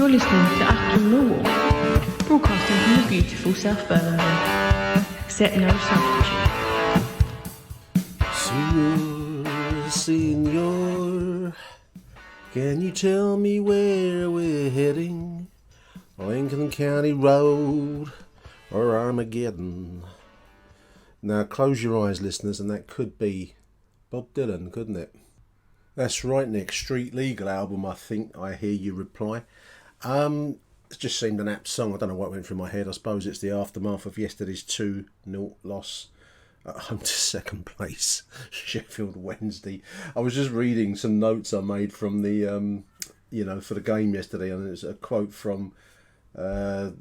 You're listening to Achtung Millwall, broadcasting from the beautiful South Birmingham. Accept no substitute. Senor, can you tell me where we're heading? Lincoln County Road or Armageddon? Now close your eyes, listeners, and that could be Bob Dylan, couldn't it? That's right, Nick. Street Legal album, I think I hear you reply. It just seemed an apt song. I don't know what went through my head. I suppose it's the aftermath of yesterday's 2-0 loss at home to second place, Sheffield Wednesday. I was just reading some notes I made from the, for the game yesterday, and there's a quote from the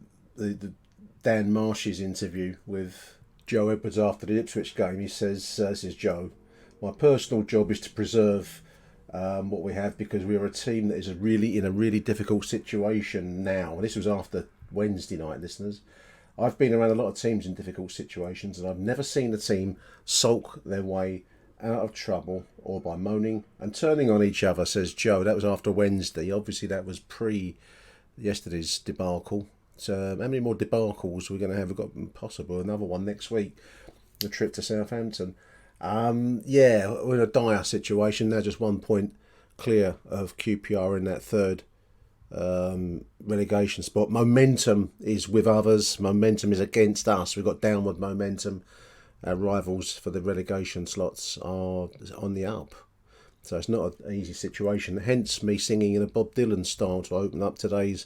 Dan Marsh's interview with Joe Edwards after the Ipswich game. He says, this is Joe, my personal job is to preserve what we have, because we are a team that is in a really difficult situation now. This was after Wednesday night, listeners. I've been around a lot of teams in difficult situations, and I've never seen a team sulk their way out of trouble or by moaning and turning on each other, says Joe. That was after Wednesday. Obviously, that was pre-yesterday's debacle. So how many more debacles we're going to have? We've got possible another one next week, a trip to Southampton. We're in a dire situation now, just 1 point clear of QPR in that third relegation spot. Momentum is with others, momentum is against us. We've got downward momentum. Our rivals for the relegation slots are on the up, so it's not an easy situation, hence me singing in a Bob Dylan style to open up today's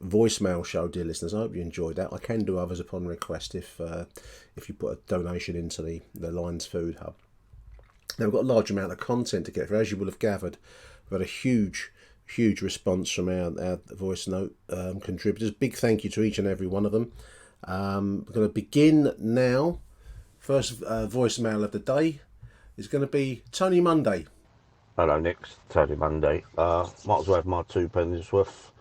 voicemail show, dear listeners. I hope you enjoyed that. I can do others upon request if you put a donation into the Lions Food Hub. Now, we've got a large amount of content to get through. As you will have gathered, we've had a huge response from our voice note contributors. Big thank you to each and every one of them. We're going to begin now. First voicemail of the day is going to be Tony Monday. Hello, Nick. Tony Monday. Might as well have my 2 pennies worth.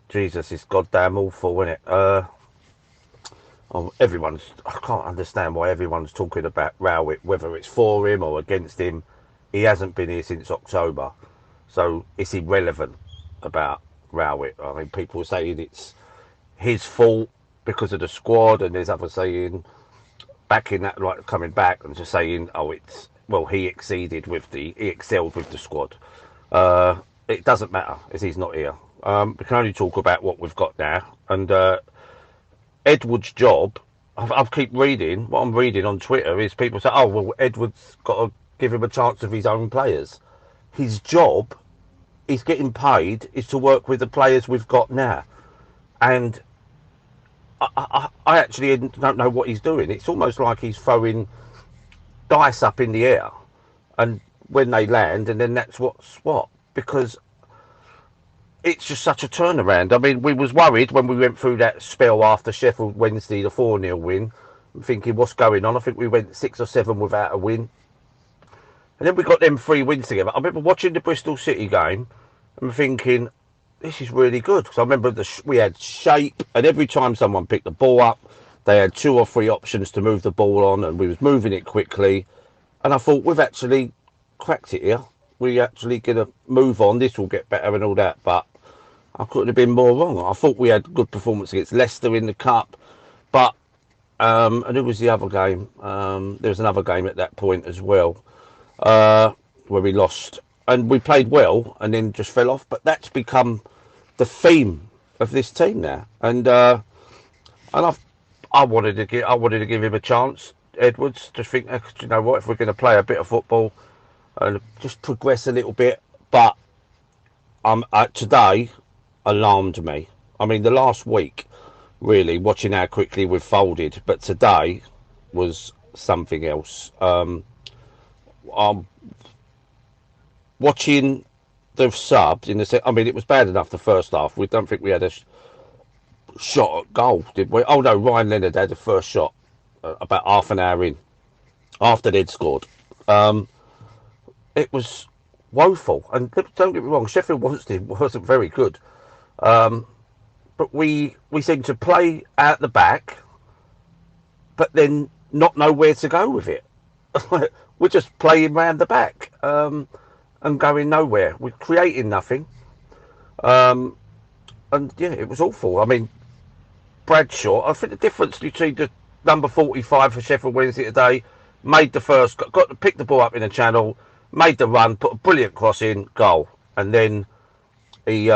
Jesus, it's goddamn awful, isn't it? I can't understand why everyone's talking about Rowett, whether it's for him or against him. He hasn't been here since October, so it's irrelevant about Rowett. I mean, people are saying it's his fault because of the squad, and there's others saying coming back and just saying, he excelled with the squad. It doesn't matter as he's not here. We can only talk about what we've got now. And Edwards' job, I keep reading, what I'm reading on Twitter is people say, Edwards got to give him a chance of his own players. His job, he's getting paid, is to work with the players we've got now. And I actually don't know what he's doing. It's almost like he's throwing dice up in the air, and when they land, and then that's what's what. Because it's just such a turnaround. I mean, we was worried when we went through that spell after Sheffield Wednesday, the 4-0 win, thinking, what's going on? I think we went 6 or 7 without a win. And then we got them 3 wins together. I remember watching the Bristol City game and thinking, this is really good. Because I remember we had shape, and every time someone picked the ball up, they had 2 or 3 options to move the ball on, and we was moving it quickly. And I thought, we've actually cracked it here. We actually going to move on. This will get better and all that, but I couldn't have been more wrong. I thought we had good performance against Leicester in the cup, but and it was the other game. There was another game at that point as well where we lost, and we played well and then just fell off. But that's become the theme of this team now, and I wanted to give him a chance, Edwards. Just think, you know what, if we're going to play a bit of football and just progress a little bit. But today alarmed me. I mean, the last week, really, watching how quickly we've folded, but today was something else. Watching the subs in the I mean, it was bad enough the first half. We don't think we had a shot at goal, did we? Oh no, Ryan Leonard had the first shot about half an hour in, after they'd scored. It was woeful, and don't get me wrong, Sheffield Wednesday wasn't very good, but we seem to play out the back, but then not know where to go with it. We're just playing round the back and going nowhere. We're creating nothing. And yeah, it was awful. I mean, Bradshaw, I think the difference between the number 45 for Sheffield Wednesday today, made the first, got to pick the ball up in the channel, made the run, put a brilliant cross in, goal. And then he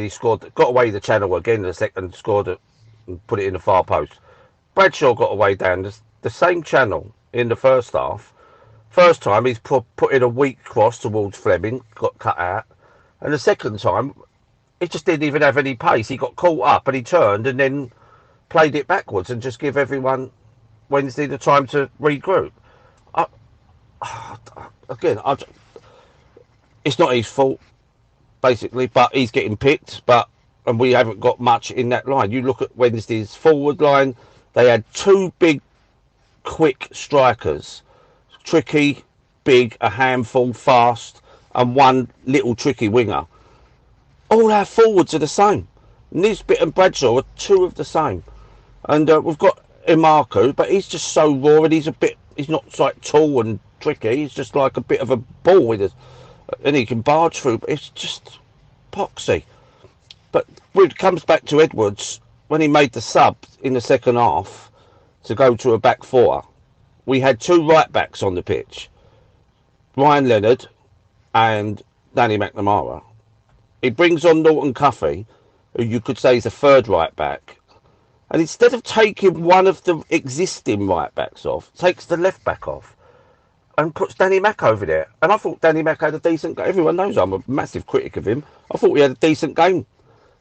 scored, got away the channel again in the second, scored it and put it in the far post. Bradshaw got away down the same channel in the first half. First time he's put in a weak cross towards Fleming, got cut out. And the second time, he just didn't even have any pace. He got caught up and he turned and then played it backwards and just give everyone Wednesday the time to regroup. Again, it's not his fault, basically, but he's getting picked. And we haven't got much in that line. You look at Wednesday's forward line, they had two big, quick strikers. Tricky, big, a handful, fast, and one little tricky winger. All our forwards are the same. Nisbet and Bradshaw are two of the same. And we've got Imaku, but he's just so raw and he's not like tall and tricky. He's just like a bit of a ball and he can barge through, but it's just poxy. But when it comes back to Edwards, when he made the sub in the second half to go to a back four, we had two right backs on the pitch, Ryan Leonard and Danny McNamara. He brings on Norton Cuffy, who you could say is a third right back, and instead of taking one of the existing right backs off, takes the left back off and puts Danny Mack over there. And I thought Danny Mack had a decent game. Everyone knows I'm a massive critic of him. I thought he had a decent game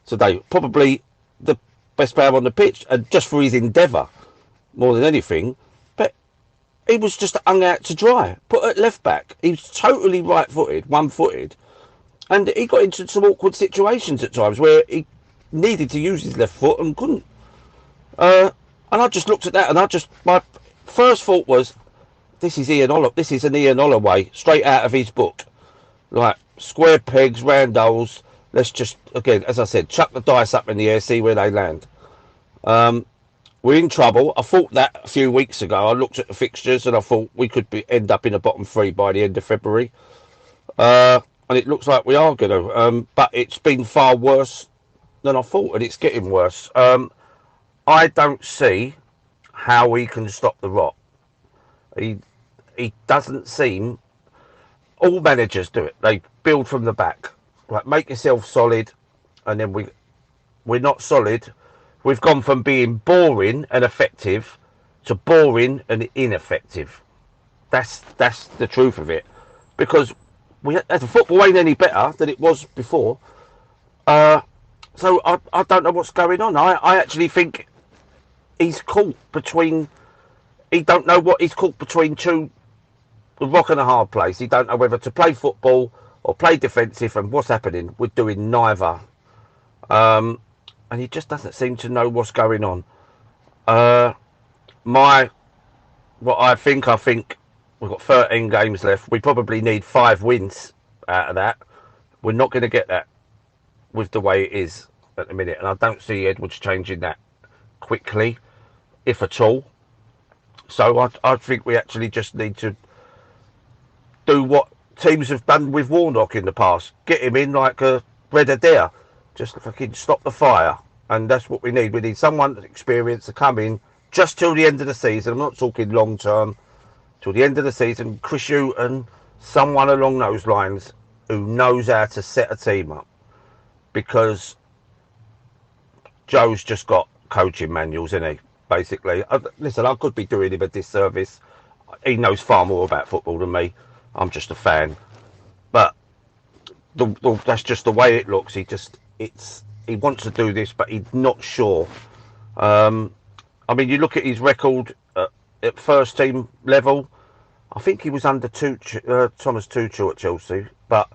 today. Probably the best player on the pitch, and just for his endeavour more than anything. But he was just hung out to dry. Put at left back. He was totally right-footed, one-footed. And he got into some awkward situations at times where he needed to use his left foot and couldn't. And I just looked at that and my first thought was, this is an Ian Holloway, straight out of his book. Like, square pegs, round holes. Let's just, again, as I said, chuck the dice up in the air, see where they land. We're in trouble. I thought that a few weeks ago. I looked at the fixtures and I thought we could end up in the bottom three by the end of February. And it looks like we are going to. But it's been far worse than I thought, and it's getting worse. I don't see how we can stop the rot. He doesn't seem. All managers do it. They build from the back. Like, make yourself solid, and then we're not solid. We've gone from being boring and effective to boring and ineffective. That's the truth of it. Because the football ain't any better than it was before. So I don't know what's going on. I actually think he's caught between. He don't know what he's caught between a rock and a hard place. He don't know whether to play football or play defensive. And what's happening? We're doing neither. And he just doesn't seem to know what's going on. What I think we've got 13 games left. We probably need 5 wins out of that. We're not going to get that with the way it is at the minute. And I don't see Edwards changing that quickly, if at all. So I think we actually just need to do what teams have done with Warnock in the past. Get him in like a Red Adair. Just fucking stop the fire. And that's what we need. We need someone experienced to come in just till the end of the season. I'm not talking long term. Till the end of the season. Chris Hughton, someone along those lines who knows how to set a team up. Because Joe's just got coaching manuals, isn't he? Basically. Listen, I could be doing him a disservice. He knows far more about football than me. I'm just a fan. But that's just the way it looks. He wants to do this, but he's not sure. I mean, you look at his record at first team level. I think he was under Thomas Tuchel at Chelsea, but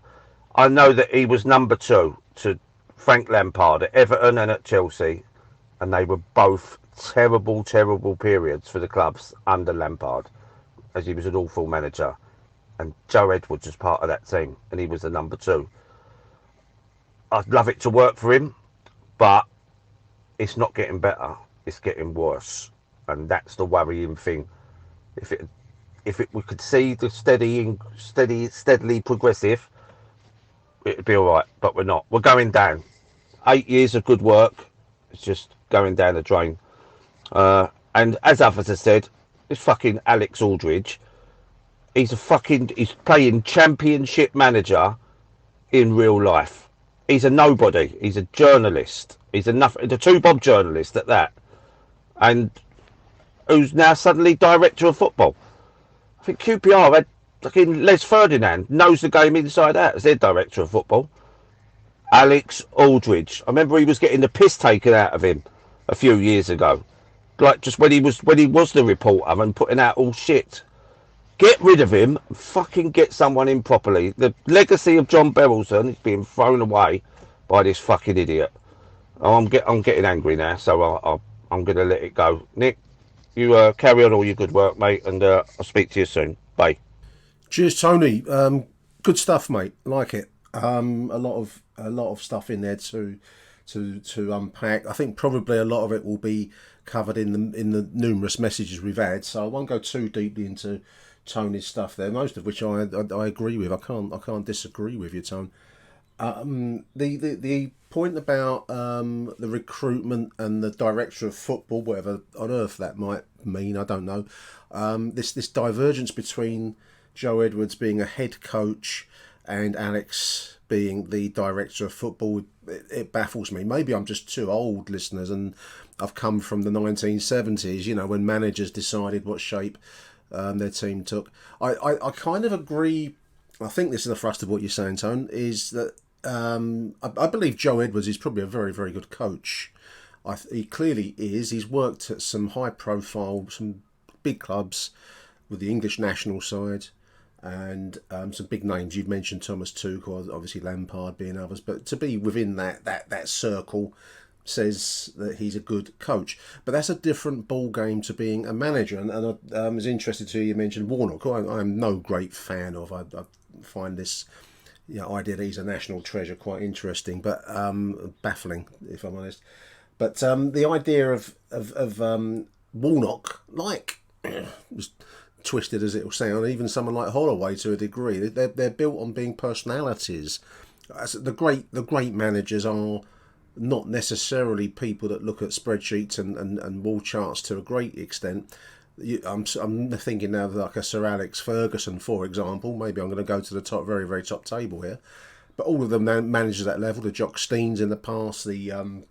I know that he was number 2 to Frank Lampard at Everton and at Chelsea, and they were both terrible, terrible periods for the clubs under Lampard, as he was an awful manager. And Joe Edwards was part of that team, and he was the number 2. I'd love it to work for him, but it's not getting better. It's getting worse, and that's the worrying thing. If we could see the steadily progressive, it'd be all right, but we're not. We're going down. 8 years of good work, it's just going down the drain. And as others have said, this fucking Alex Aldridge, he's playing championship manager in real life. He's a nobody. He's a journalist. He's a two-bob journalist at that, and who's now suddenly director of football. I think QPR had fucking Les Ferdinand knows the game inside out as their director of football. Alex Aldridge. I remember he was getting the piss taken out of him a few years ago, like just when he was the reporter and putting out all shit. Get rid of him and fucking get someone in properly. The legacy of John Berylson is being thrown away by this fucking idiot. Oh, I'm getting angry now, so I'm going to let it go. Nick, you carry on all your good work, mate, and I'll speak to you soon. Bye. Cheers, Tony. Good stuff, mate. Like it. A lot of stuff in there to unpack. I think probably a lot of it will be covered in the numerous messages we've had. So I won't go too deeply into Tony's stuff there. Most of which I agree with. I can't disagree with you, Tony. The point about the recruitment and the director of football, whatever on earth that might mean, I don't know. This divergence between Joe Edwards being a head coach and Alex being the director of football, it baffles me. Maybe I'm just too old, listeners, and I've come from the 1970s, you know, when managers decided what shape their team took. I kind of agree. I think this is the thrust of what you're saying, Tone, is that I believe Joe Edwards is probably a very, very good coach. He clearly is. He's worked at some high profile, some big clubs with the English national side, and some big names. You've mentioned Thomas Tuchel, obviously Lampard being others, but to be within that circle says that he's a good coach. But that's a different ball game to being a manager. And I was interested to hear you mention Warnock, who I'm no great fan of. I find this idea that he's a national treasure quite interesting, but baffling, if I'm honest. But the idea of Warnock, like as twisted as it will sound, even someone like Holloway to a degree, they're built on being personalities. The great managers are not necessarily people that look at spreadsheets and wall charts to a great extent. I'm thinking now of like a Sir Alex Ferguson, for example. Maybe I'm going to go to the top, very, very top table here. But all of them managers at that level, the Jock Steens in the past, the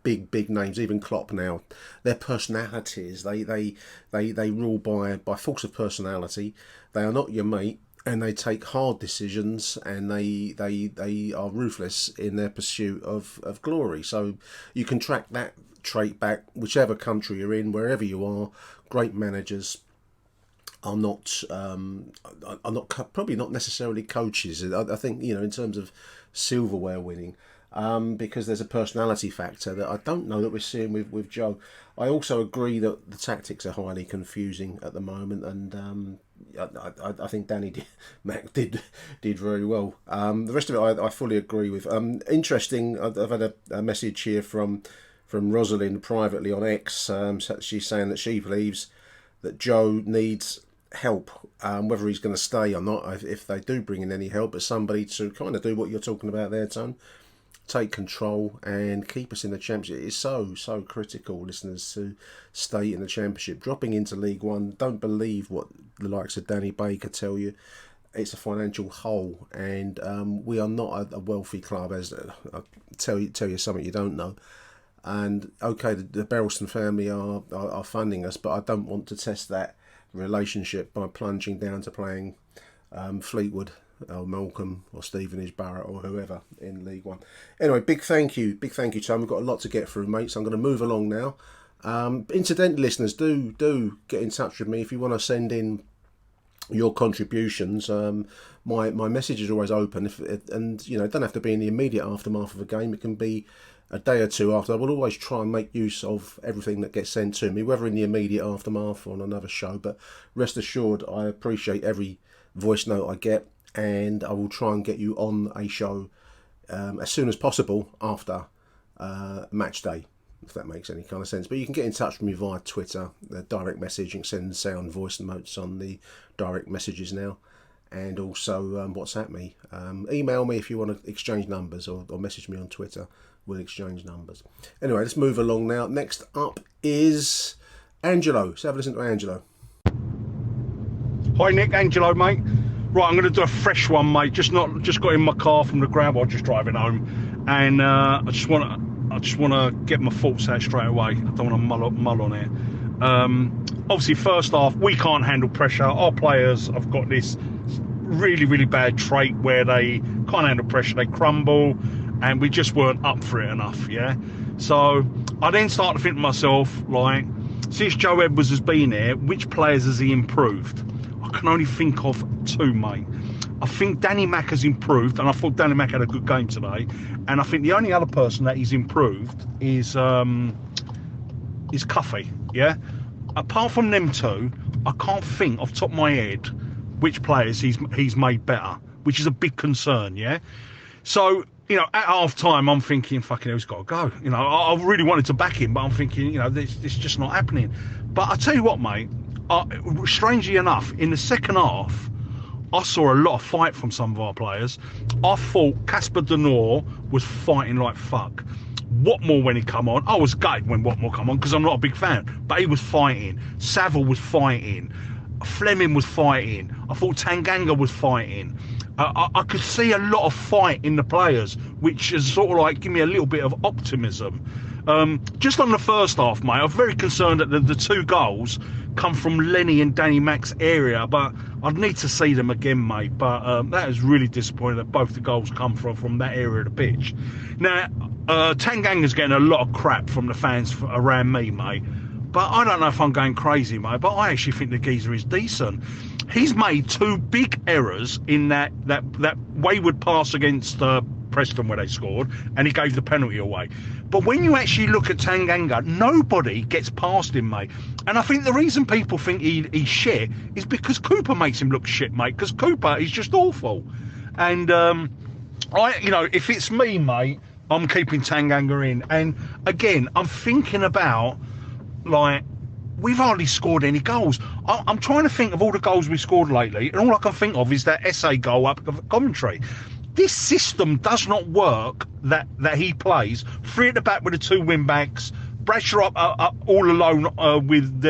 big names, even Klopp now, their personalities, they rule by force of personality. They are not your mate, and they take hard decisions, and they are ruthless in their pursuit of glory. So you can track that trait back, whichever country you're in, wherever you are. Great managers are not probably not necessarily coaches. I think in terms of silverware winning, because there's a personality factor that I don't know that we're seeing with Joe. I also agree that the tactics are highly confusing at the moment, and I think Danny Mac did very well. The rest of it I fully agree with. Interesting. I've had a message here from Rosalind privately on X. She's saying that she believes that Joe needs help, whether he's going to stay or not, if they do bring in any help, but somebody to kind of do what you're talking about there, Tom. Take control and keep us in the championship. It is so critical, listeners, to stay in the championship. Dropping into League One, don't believe what the likes of Danny Baker tell you. It's a financial hole, and we are not a wealthy club. As I'll tell you something you don't know. And okay, the Berylson family are funding us, but I don't want to test that relationship by plunging down to playing Fleetwood or Malcolm or Stevenage, Barrett or whoever in League One. Anyway, big thank you, Tom. We've got a lot to get through, mate. So I'm going to move along now. Incidentally, listeners, do get in touch with me if you want to send in your contributions. My message is always open, it don't have to be in the immediate aftermath of a game. It can be a day or two after. I will always try and make use of everything that gets sent to me, whether in the immediate aftermath or on another show. But rest assured, I appreciate every voice note I get, and I will try and get you on a show as soon as possible after match day, if that makes any kind of sense. But you can get in touch with me via Twitter, the direct message. You can send sound voice notes on the direct messages now. and also WhatsApp me. Email me if you want to exchange numbers, or message me on Twitter. We'll exchange numbers. Anyway, let's move along now. Next up is Angelo. Let's have a listen to Angelo. Hi Nick, Angelo, mate. Right, I'm going to do a fresh one, mate. Just got in my car from the ground while just driving home, and I just want to get my thoughts out straight away. I don't want to mull on it. Obviously, first half, we can't handle pressure. Our players have got this really, really bad trait where they can't handle pressure. They crumble, and we just weren't up for it enough. Yeah. So I then start to think to myself, like, since Joe Edwards has been here, which players has he improved? I can only think of two, mate. I think Danny Mack has improved, and I thought Danny Mack had a good game today. And I think the only other person that he's improved is Cuffy. Yeah. Apart from them two, I can't think off the top of my head which players he's made better, which is a big concern. Yeah. So, you know, at half time, I'm thinking, fucking hell, he's got to go. You know, I really wanted to back him, but I'm thinking, you know, this is just not happening. But I tell you what, mate, strangely enough, in the second half, I saw a lot of fight from some of our players. I thought Casper Denor was fighting like fuck. Watmore, when he come on, I was gutted when Watmore come on because I'm not a big fan, but he was fighting. Saville was fighting. Fleming was fighting. I thought Tanganga was fighting. I could see a lot of fight in the players, which is sort of like give me a little bit of optimism. Just on the first half, mate, I'm very concerned that the two goals come from Lenny and Danny Mack's area, but I'd need to see them again, mate. But that is really disappointing that both the goals come from that area of the pitch. Now, Tanganga's getting a lot of crap from the fans around me, mate. But I don't know if I'm going crazy, mate, but I actually think the geezer is decent. He's made two big errors in that wayward pass against Preston where they scored, and he gave the penalty away. But when you actually look at Tanganga, nobody gets past him, mate. And I think the reason people think he's shit is because Cooper makes him look shit, mate, because Cooper is just awful. And, if it's me, mate, I'm keeping Tanganga in. And, again, I'm thinking about, like, we've hardly scored any goals. I'm trying to think of all the goals we scored lately, and all I can think of is that SA goal up at Coventry. This system does not work that he plays. Three at the back with the two wing backs, Bradshaw up all alone with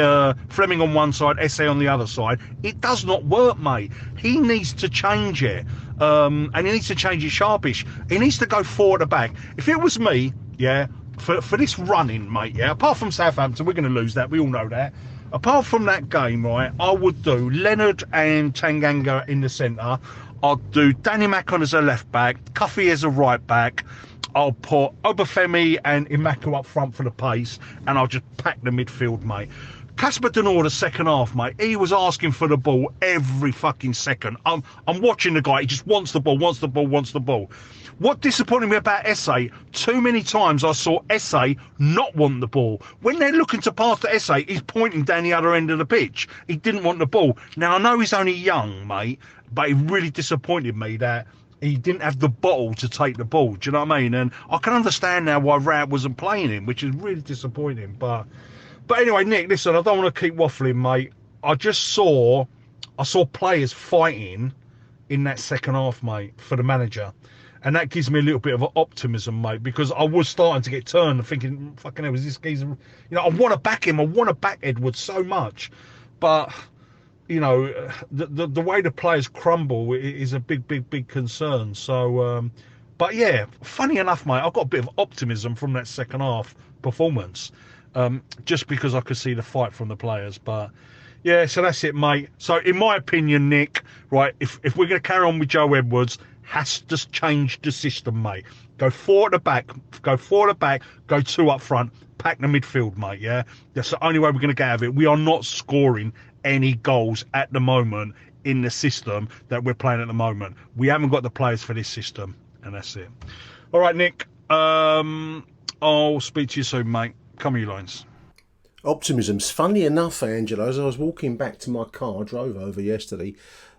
Fleming on one side, SA on the other side. It does not work, mate. He needs to change it, and he needs to change it sharpish. He needs to go forward at the back. If it was me, yeah, for this running, mate, yeah, apart from Southampton, we're going to lose that, we all know that. Apart from that game, right, I would do Leonard and Tanganga in the centre. I'll do Danny Mack on as a left back, Cuffy as a right back. I'll put Obafemi and Imaku up front for the pace, and I'll just pack the midfield, mate. Casper Denor, the second half, mate, he was asking for the ball every fucking second. I'm watching the guy, he just wants the ball. What disappointed me about SA, too many times I saw SA not want the ball. When they're looking to pass to SA, he's pointing down the other end of the pitch. He didn't want the ball. Now, I know he's only young, mate, but it really disappointed me that he didn't have the bottle to take the ball. Do you know what I mean? And I can understand now why Rowett wasn't playing him, which is really disappointing. But anyway, Nick, listen, I don't want to keep waffling, mate. I saw players fighting in that second half, mate, for the manager. And that gives me a little bit of optimism, mate, because I was starting to get turned and thinking, fucking hell, is this geezer... You know, I want to back him. I want to back Edwards so much. But, you know, the way the players crumble is a big concern. So, but yeah, funny enough, mate, I've got a bit of optimism from that second half performance, just because I could see the fight from the players. But, yeah, so that's it, mate. So, in my opinion, Nick, right, if we're going to carry on with Joe Edwards... has to change the system, mate. Go four at the back, go two up front, pack the midfield, mate, yeah? That's the only way we're going to get out of it. We are not scoring any goals at the moment in the system that we're playing at the moment. We haven't got the players for this system, and that's it. All right, Nick, I'll speak to you soon, mate. Come on, you lines. Optimism's funny enough, Angelo, as I was walking back to my car, I drove over yesterday,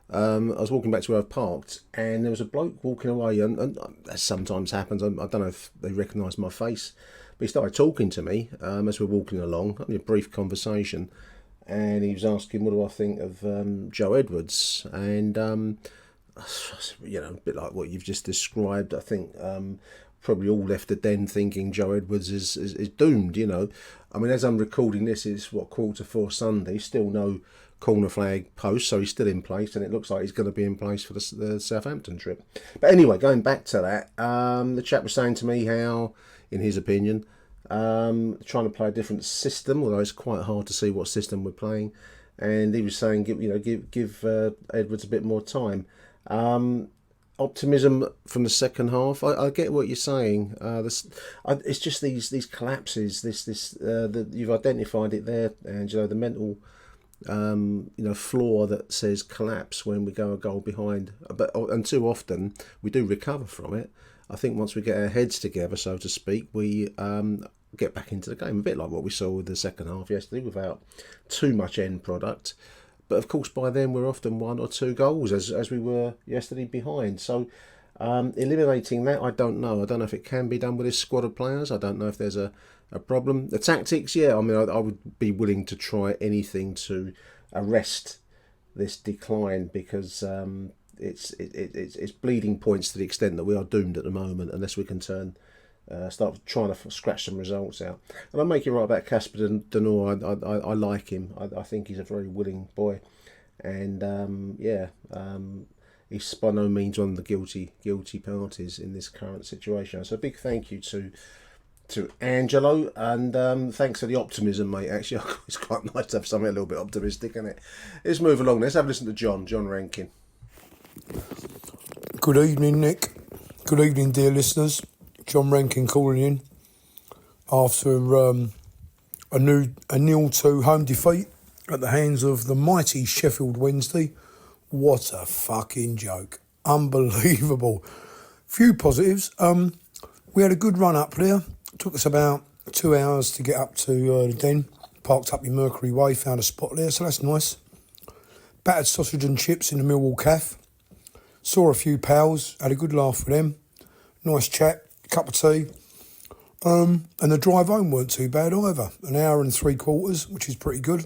I was walking back to where I've parked, and there was a bloke walking away, and as sometimes happens, I don't know if they recognised my face, but he started talking to me as we're walking along, having a brief conversation, and he was asking what do I think of Joe Edwards, and you know, a bit like what you've just described. I think probably all left the den thinking Joe Edwards is doomed. You know, I mean, as I'm recording this, it's 4:15 Sunday, still no corner flag post, so he's still in place, and it looks like he's going to be in place for the Southampton trip. But anyway, going back to that, the chap was saying to me how, in his opinion, trying to play a different system, although it's quite hard to see what system we're playing, and he was saying give Edwards a bit more time. Optimism from the second half. I get what you're saying. It's just these collapses. You've identified it there, Angelo. The mental flaw that says collapse when we go a goal behind, and too often we do recover from it. I think once we get our heads together, so to speak, we get back into the game, a bit like what we saw with the second half yesterday, without too much end product. But of course, by then we're often 1 or 2 goals, as we were yesterday, behind. So eliminating that, I don't know. I don't know if it can be done with this squad of players. I don't know if there's a problem. The tactics, yeah, I mean, I would be willing to try anything to arrest this decline, because it's bleeding points to the extent that we are doomed at the moment unless we can start trying to scratch some results out. And I'll make you right about Casper Denor. I like him. I think he's a very willing boy, and he's by no means one of the guilty parties in this current situation. So a big thank you to Angelo, and thanks for the optimism, mate. Actually, it's quite nice to have something a little bit optimistic, isn't it? Let's move along. Let's have a listen to John Rankin. Good evening, Nick. Good evening, dear listeners. John Rankin calling in after a 0-2 home defeat at the hands of the mighty Sheffield Wednesday. What a fucking joke. Unbelievable. Few positives. We had a good run up there. It took us about 2 hours to get up to the den. Parked up in Mercury Way, found a spot there, so that's nice. Battered sausage and chips in the Millwall Cafe. Saw a few pals, had a good laugh with them. Nice chat. Cup of tea, and the drive home weren't too bad either. 1 hour and 3/4, which is pretty good,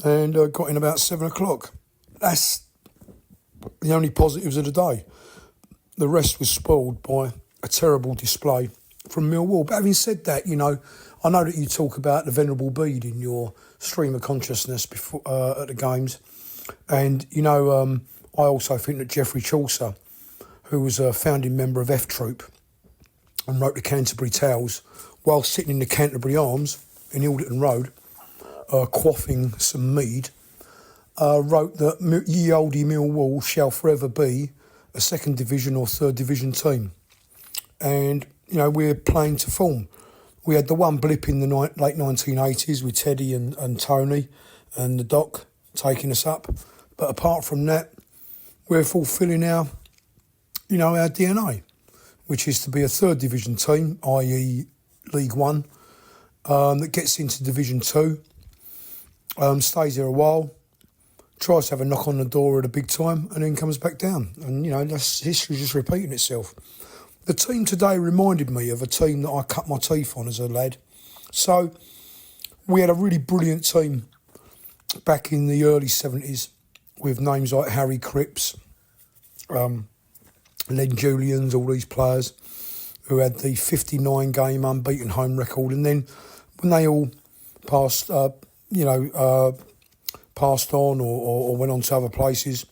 and got in about 7 o'clock. That's the only positives of the day. The rest was spoiled by a terrible display from Millwall. But having said that, I know that you talk about the Venerable Bede in your stream of consciousness before at the games, and I also think that Geoffrey Chaucer, who was a founding member of F Troop and wrote the Canterbury Tales, while sitting in the Canterbury Arms in Ilderton Road, quaffing some mead, wrote that ye olde Millwall shall forever be a 2nd Division or 3rd Division team. And, we're playing to form. We had the one blip in the late 1980s with Teddy and Tony and the Doc taking us up. But apart from that, we're fulfilling our DNA, which is to be a 3rd Division team, i.e. League One, that gets into Division 2, stays there a while, tries to have a knock on the door at a big time, and then comes back down. And, that's history just repeating itself. The team today reminded me of a team that I cut my teeth on as a lad. So we had a really brilliant team back in the early 70s with names like Harry Cripps, Len Julians, all these players who had the 59-game unbeaten home record. And then when they all passed on or went on to other places,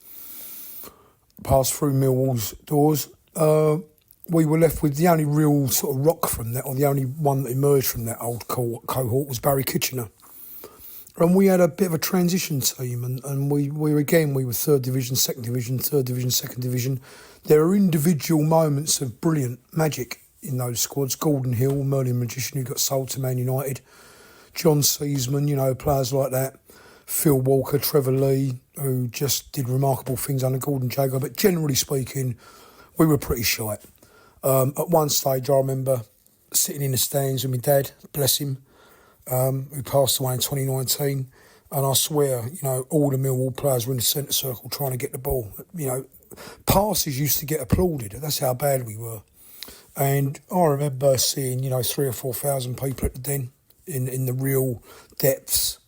passed through Millwall's doors, we were left with the only real sort of rock from that, or the only one that emerged from that old cohort was Barry Kitchener. And we had a bit of a transition team, and we were 3rd Division, 2nd Division, 3rd Division, 2nd Division. There are individual moments of brilliant magic in those squads. Gordon Hill, Merlin Magician, who got sold to Man United. John Seasman, players like that. Phil Walker, Trevor Lee, who just did remarkable things under Gordon Jago. But generally speaking, we were pretty shite. At one stage, I remember sitting in the stands with my dad, bless him, who passed away in 2019, and I swear, all the Millwall players were in the centre circle trying to get the ball. Passes used to get applauded. That's how bad we were. And I remember seeing, 3,000 or 4,000 people at the Den in the real depths.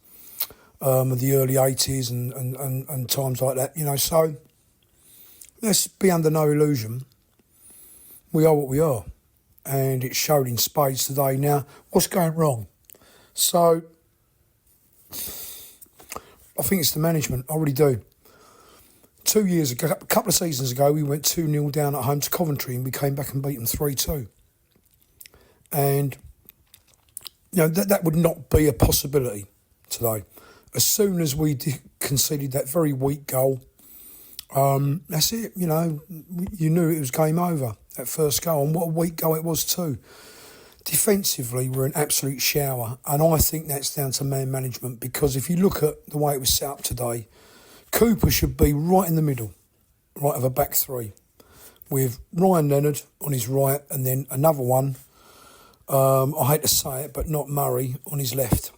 of the early 80s and times like that, you know. So let's be under no illusion. We are what we are. And it showed in spades today. Now, what's going wrong? So I think it's the management. I really do. 2 years ago, a couple of seasons ago, we went 2-0 down at home to Coventry and we came back and beat them 3-2. And, you know, that would not be a possibility today. As soon as we conceded that very weak goal, that's it, you know, you knew it was game over, that first goal. And what a weak goal it was too. Defensively, we're an absolute shower. And I think that's down to man management, because if you look at the way it was set up today, Cooper should be right in the middle, right of a back three, with Ryan Leonard on his right and then another one, I hate to say it, but not Murray, on his left.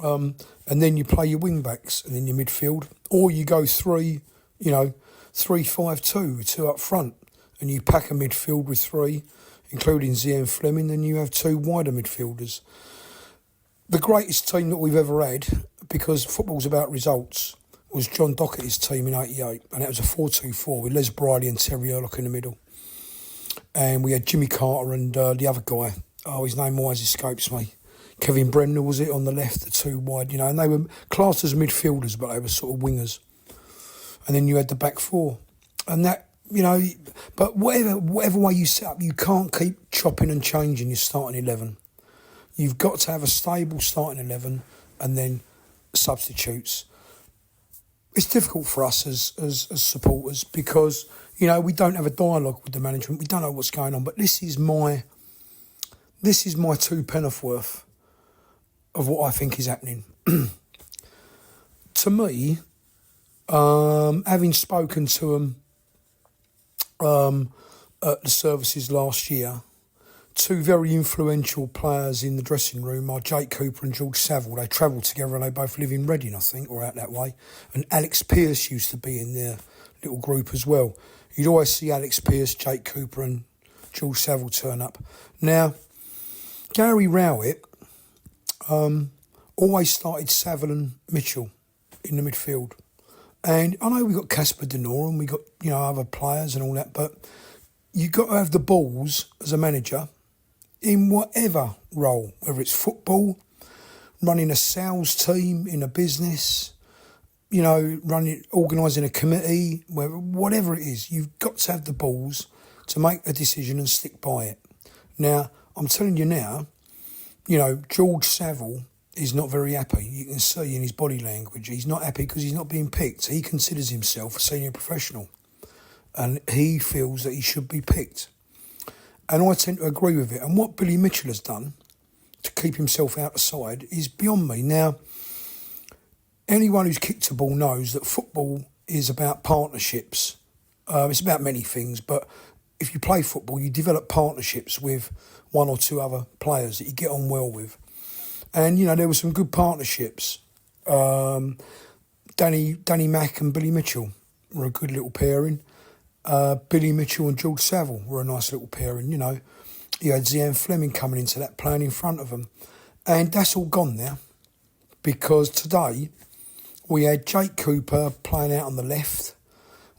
And then you play your wing-backs and then your midfield. Or you go 3-5-2, two up front, and you pack a midfield with three, including Zian Fleming, then you have two wider midfielders. The greatest team that we've ever had, because football's about results, was John Docherty's team in '88, and that was a 4-2-4 with Les Briley and Terry Erlock in the middle. And we had Jimmy Carter and the other guy, his name always escapes me, Kevin Bremner was it, on the left, the two wide, you know, and they were classed as midfielders, but they were sort of wingers. And then you had the back four. And that, you know, but whatever way you set up, you can't keep chopping and changing your starting 11. You've got to have a stable starting 11 and then substitutes. It's difficult for us as supporters because, you know, we don't have a dialogue with the management. We don't know what's going on. But this is my two penn'orth worth of what I think is happening. To me, having spoken to them at the services last year, two very influential players in the dressing room are Jake Cooper and George Saville. They travelled together and they both live in Reading, I think, or out that way. And Alex Pearce used to be in their little group as well. You'd always see Alex Pearce, Jake Cooper and George Saville turn up. Now, Gary Rowett always started Saville and Mitchell in the midfield. And I know we've got Casper Denor and we've got, you know, other players and all that, but you've got to have the balls as a manager in whatever role, whether it's football, running a sales team in a business, you know, organising a committee, whatever it is, you've got to have the balls to make a decision and stick by it. Now, I'm telling you now, you know, George Saville is not very happy. You can see in his body language, he's not happy because he's not being picked. He considers himself a senior professional and he feels that he should be picked. And I tend to agree with it. And what Billy Mitchell has done to keep himself out of side is beyond me. Now, anyone who's kicked a ball knows that football is about partnerships. It's about many things, but if you play football, you develop partnerships with one or two other players that you get on well with. And, you know, there were some good partnerships. Danny Mack and Billy Mitchell were a good little pairing. Billy Mitchell and George Saville were a nice little pairing, you know. You had Zian Fleming coming into that, playing in front of them. And that's all gone now, because today we had Jake Cooper playing out on the left.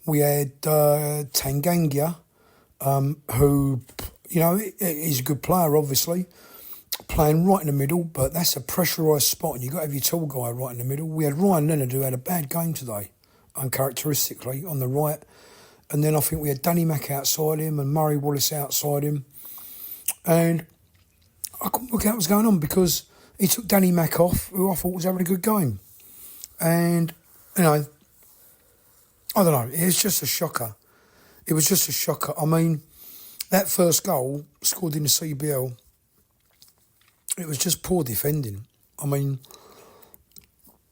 We had Tanganga, who, you know, he's a good player, obviously, playing right in the middle, but that's a pressurised spot and you've got to have your tall guy right in the middle. We had Ryan Leonard, who had a bad game today, uncharacteristically, on the right. And then I think we had Danny Mack outside him and Murray Wallace outside him. And I couldn't work out what was going on because he took Danny Mack off, who I thought was having a good game. And, you know, I don't know, it's just a shocker. It was just a shocker. I mean, that first goal scored in the CBL, it was just poor defending. I mean,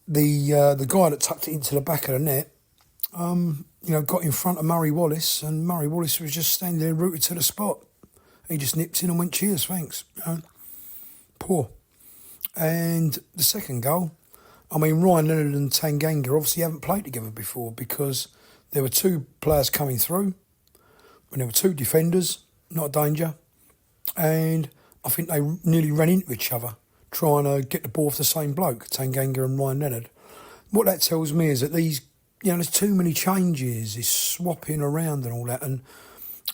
the guy that tucked it into the back of the net, you know, got in front of Murray Wallace, and Murray Wallace was just standing there rooted to the spot. He just nipped in and went, cheers, thanks. You know, poor. And the second goal, I mean, Ryan Leonard and Tanganga obviously haven't played together before because there were two players coming through and there were two defenders, not a danger. And I think they nearly ran into each other trying to get the ball off the same bloke, Tanganga and Ryan Leonard. what that tells me is that these, there's too many changes, this swapping around and all that. And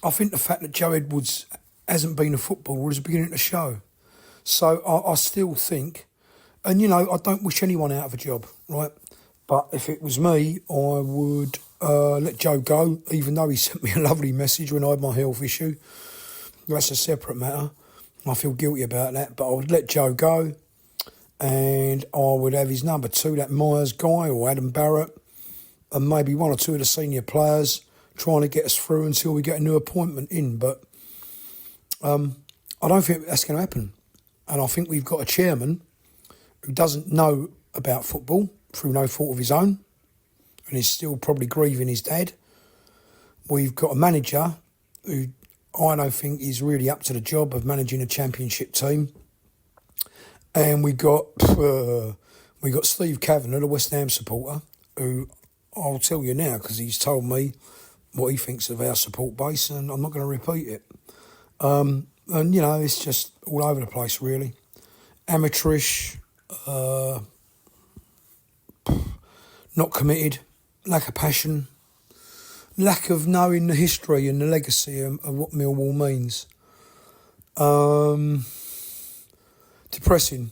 I think the fact that Joe Edwards hasn't been a footballer is beginning to show. So I still think, and I don't wish anyone out of a job, right? But if it was me, I would let Joe go, even though he sent me a lovely message when I had my health issue. That's a separate matter. I feel guilty about that, but I would let Joe go, and I would have his number 2, that Myers guy or Adam Barrett, and maybe 1 or 2 of the senior players trying to get us through until we get a new appointment in. But I don't think that's going to happen. And I think we've got a chairman who doesn't know about football through no fault of his own, and is still probably grieving his dad. We've got a manager who I don't think is really up to the job of managing a championship team. And we got Steve Kavanagh, the West Ham supporter, who I'll tell you now because he's told me what he thinks of our support base, and I'm not going to repeat it. And it's just all over the place, really. Amateurish, not committed, lack of passion, lack of knowing the history and the legacy of what Millwall means. Depressing.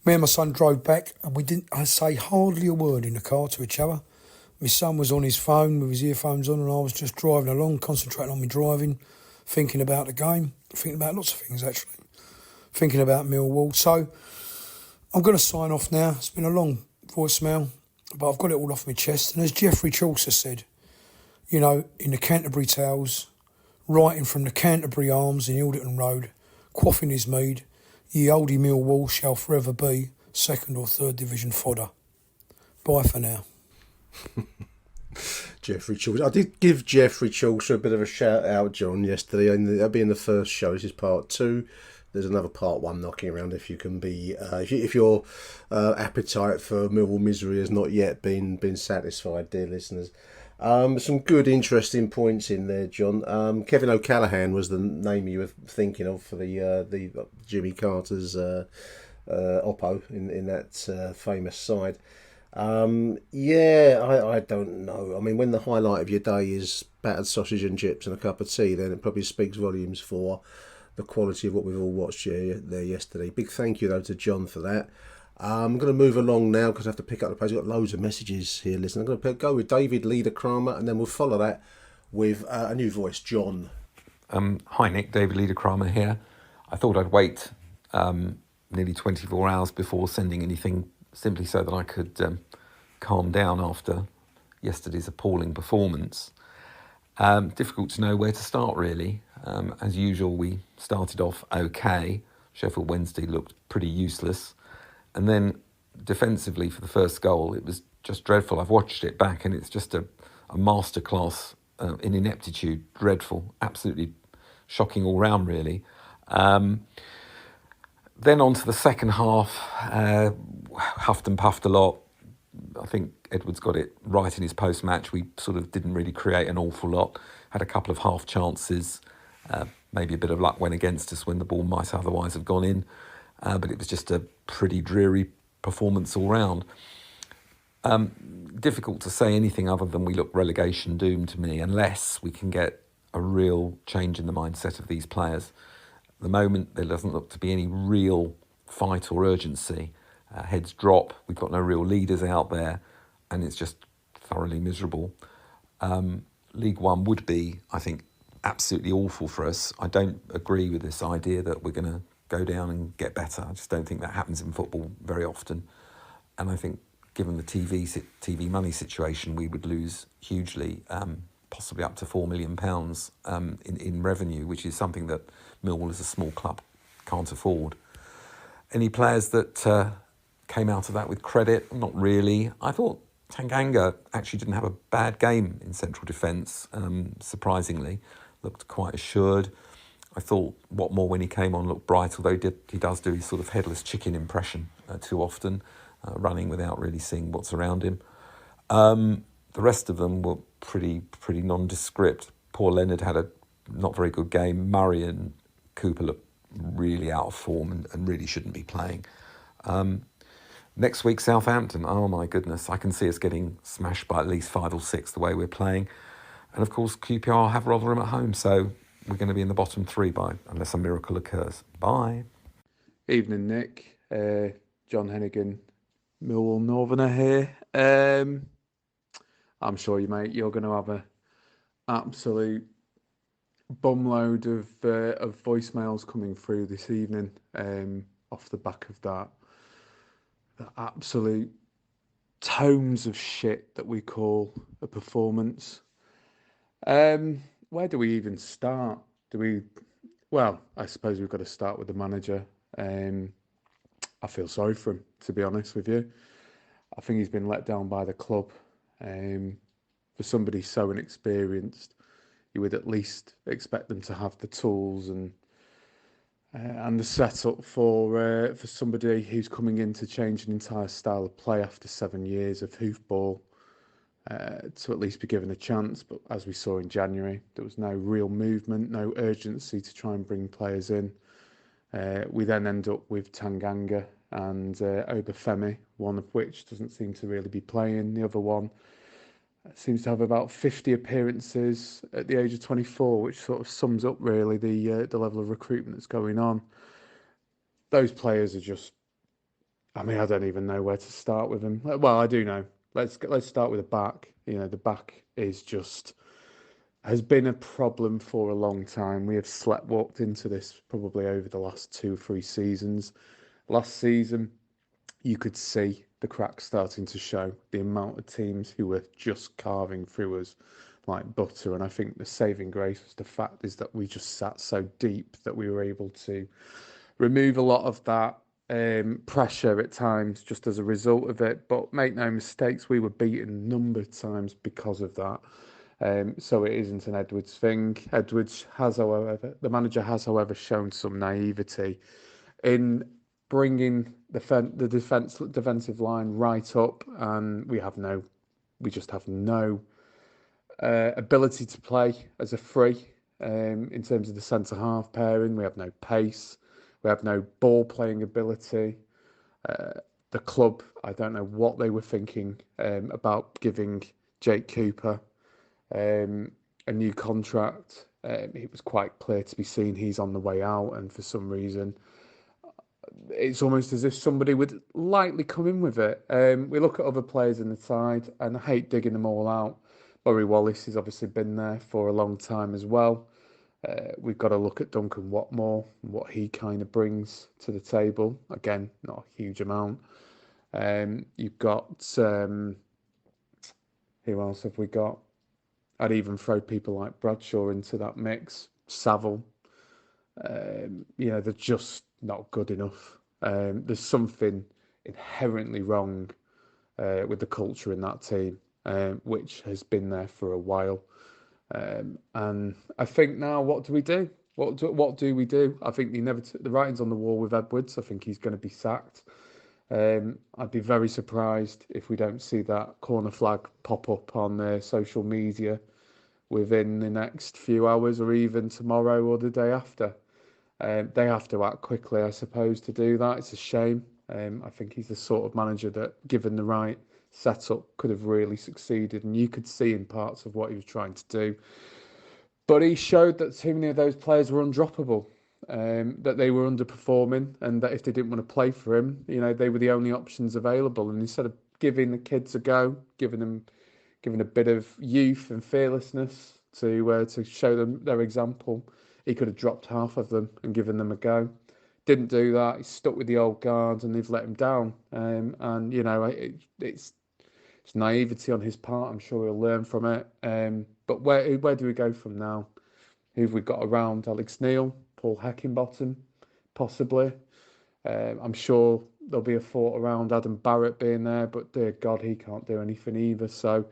Me and my son drove back and we didn't say hardly a word in the car to each other. My son was on his phone with his earphones on, and I was just driving along, concentrating on my driving, thinking about the game, thinking about lots of things actually, thinking about Millwall. So I'm going to sign off now. It's been a long voicemail, but I've got it all off my chest. And as Geoffrey Chaucer said, in the Canterbury Tales, writing from the Canterbury Arms in Ilderton Road, quaffing his mead, ye oldie Millwall shall forever be 2nd or 3rd division fodder. Bye for now. Geoffrey Chaucer. I did give Geoffrey Chaucer a bit of a shout out, John, yesterday, and that'll be in the first show. This is part 2. There's another part 1 knocking around if you can be, if your appetite for Millwall misery has not yet been satisfied, dear listeners. Some good, interesting points in there, John. Kevin O'Callaghan was the name you were thinking of for the Jimmy Carter's Oppo in that famous side. I don't know. I mean, when the highlight of your day is battered sausage and chips and a cup of tea, then it probably speaks volumes for the quality of what we've all watched there yesterday. Big thank you, though, to John for that. I'm going to move along now because I have to pick up the pace. We've got loads of messages here, listen. I'm going to go with David Leader Kramer, and then we'll follow that with a new voice, John. Hi, Nick. David Leader Kramer here. I thought I'd wait nearly 24 hours before sending anything, simply so that I could calm down after yesterday's appalling performance. Difficult to know where to start, really. As usual, we started off okay. Sheffield Wednesday looked pretty useless. And then defensively for the first goal, it was just dreadful. I've watched it back and it's just a masterclass in ineptitude. Dreadful, absolutely shocking all round, really. Then on to the second half, huffed and puffed a lot. I think Edwards got it right in his post-match. We sort of didn't really create an awful lot. Had a couple of half chances. Maybe a bit of luck went against us when the ball might otherwise have gone in. But it was just a pretty dreary performance all round. Difficult to say anything other than we look relegation doomed to me, unless we can get a real change in the mindset of these players. At the moment, there doesn't look to be any real fight or urgency. Heads drop, we've got no real leaders out there, and it's just thoroughly miserable. League One would be, I think, absolutely awful for us. I don't agree with this idea that we're going to go down and get better. I just don't think that happens in football very often. And I think given the TV money situation, we would lose hugely, possibly up to £4 million in revenue, which is something that Millwall as a small club can't afford. Any players that came out of that with credit? Not really. I thought Tanganga actually didn't have a bad game in central defence, surprisingly. Looked quite assured. I thought Watmore, when he came on, looked bright, although he does do his sort of headless chicken impression too often, running without really seeing what's around him. The rest of them were pretty nondescript. Poor Leonard had a not very good game. Murray and Cooper looked really out of form and really shouldn't be playing. Next week, Southampton. Oh my goodness, I can see us getting smashed by at least 5 or 6 the way we're playing. And of course, QPR have Rotherham at home, so we're going to be in the bottom 3 unless a miracle occurs. Bye. Evening, Nick. John Hennigan, Millwall Northerner here. I'm sure you, mate, you're going to have a absolute bumload of voicemails coming through this evening off the back of that. The absolute tomes of shit that we call a performance. Where do we even start? Well, I suppose we've got to start with the manager. I feel sorry for him, to be honest with you. I think he's been let down by the club. For somebody so inexperienced, you would at least expect them to have the tools and the setup for somebody who's coming in to change an entire style of play after 7 years of hoofball, to at least be given a chance. But as we saw in January, there was no real movement, no urgency to try and bring players in. We then end up with Tanganga and Obafemi, one of which doesn't seem to really be playing. The other one seems to have about 50 appearances at the age of 24, which sort of sums up really the level of recruitment that's going on. Those players are just, I mean, I don't even know where to start with them. Well, I do know. Let's start with the back. You know, the back has been a problem for a long time. We have walked into this probably over the last 2 or 3 seasons. Last season, you could see the cracks starting to show, the amount of teams who were just carving through us like butter. And I think the saving grace was the fact is that we just sat so deep that we were able to remove a lot of that pressure at times just as a result of it. But make no mistakes, we were beaten a number of times because of that. So it isn't an Edwards thing. The manager has, however, shown some naivety in bringing the defensive line right up, and we just have no ability to play as a free in terms of the centre half pairing. We have no pace, we have no ball playing ability. The club, I don't know what they were thinking about giving Jake Cooper a new contract. It was quite clear to be seen he's on the way out, and for some reason it's almost as if somebody would lightly come in with it. We look at other players in the side, and I hate digging them all out. Murray Wallace has obviously been there for a long time as well. We've got to look at Duncan Watmore and what he kind of brings to the table. Again, not a huge amount. You've got who else have we got? I'd even throw people like Bradshaw into that mix. Saville. They're just not good enough. There's something inherently wrong with the culture in that team, which has been there for a while. And I think now, what do we do? What do we do? I think the writing's on the wall with Edwards. I think he's going to be sacked. I'd be very surprised if we don't see that corner flag pop up on social media within the next few hours, or even tomorrow or the day after. They have to act quickly, I suppose, to do that. It's a shame. I think he's the sort of manager that, given the right setup, could have really succeeded, and you could see in parts of what he was trying to do. But he showed that too many of those players were undroppable, that they were underperforming, and that if they didn't want to play for him, they were the only options available. And instead of giving the kids a go, giving a bit of youth and fearlessness to show them their example, he could have dropped half of them and given them a go. Didn't do that. He stuck with the old guard, and they've let him down. It's naivety on his part. I'm sure he'll learn from it. But where do we go from now? Who have we got around? Alex Neil, Paul Heckingbottom, possibly. I'm sure there'll be a thought around Adam Barrett being there, but dear God, he can't do anything either. So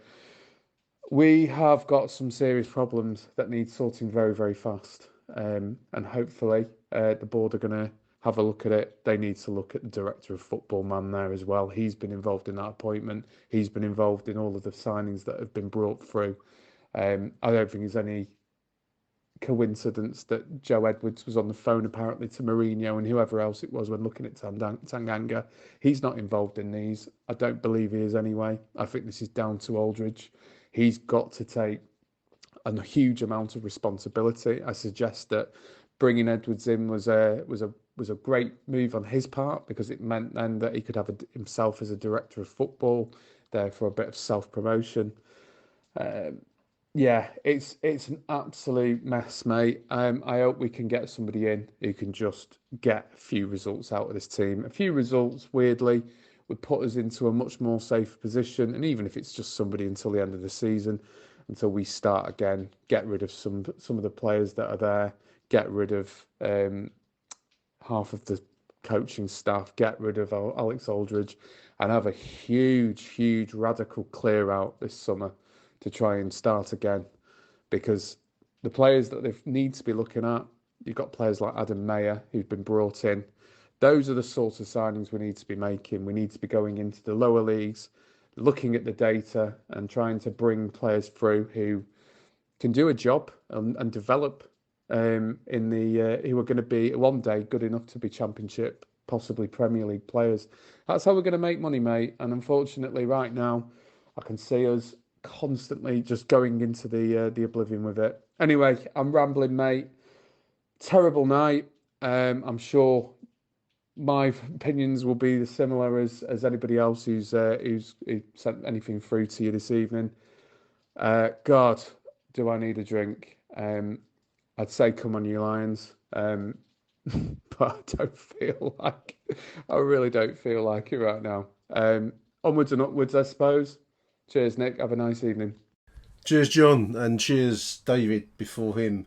we have got some serious problems that need sorting very, very fast. And hopefully the board are going to have a look at it. They need to look at the director of football man there as well. He's been involved in that appointment. He's been involved in all of the signings that have been brought through. I don't think there's any coincidence that Joe Edwards was on the phone apparently to Mourinho and whoever else it was when looking at Tanganga. He's not involved in these. I don't believe he is anyway. I think this is down to Aldridge. He's got to take a huge amount of responsibility. I suggest that bringing Edwards in was a great move on his part, because it meant then that he could have himself as a director of football there for a bit of self-promotion. Yeah, it's an absolute mess, mate. I hope we can get somebody in who can just get a few results out of this team. A few results, weirdly, would put us into a much more safe position. And even if it's just somebody until the end of the season, until we start again, get rid of some of the players that are there, get rid of half of the coaching staff, get rid of Alex Aldridge, and have a huge radical clear out this summer to try and start again. Because the players that they need to be looking at, you've got players like Adam Mayer who've been brought in. Those are the sorts of signings we need to be making. We need to be going into the lower leagues, looking at the data and trying to bring players through who can do a job and develop who are going to be one day good enough to be Championship, possibly Premier League players. That's how we're going to make money, mate. And unfortunately, right now, I can see us constantly just going into the oblivion with it. Anyway, I'm rambling, mate. Terrible night. I'm sure my opinions will be similar as anybody else who's sent anything through to you this evening. God, do I need a drink? I'd say come on, you Lions. But I really don't feel like it right now. Onwards and upwards, I suppose. Cheers, Nick. Have a nice evening. Cheers, John, and cheers, David, before him.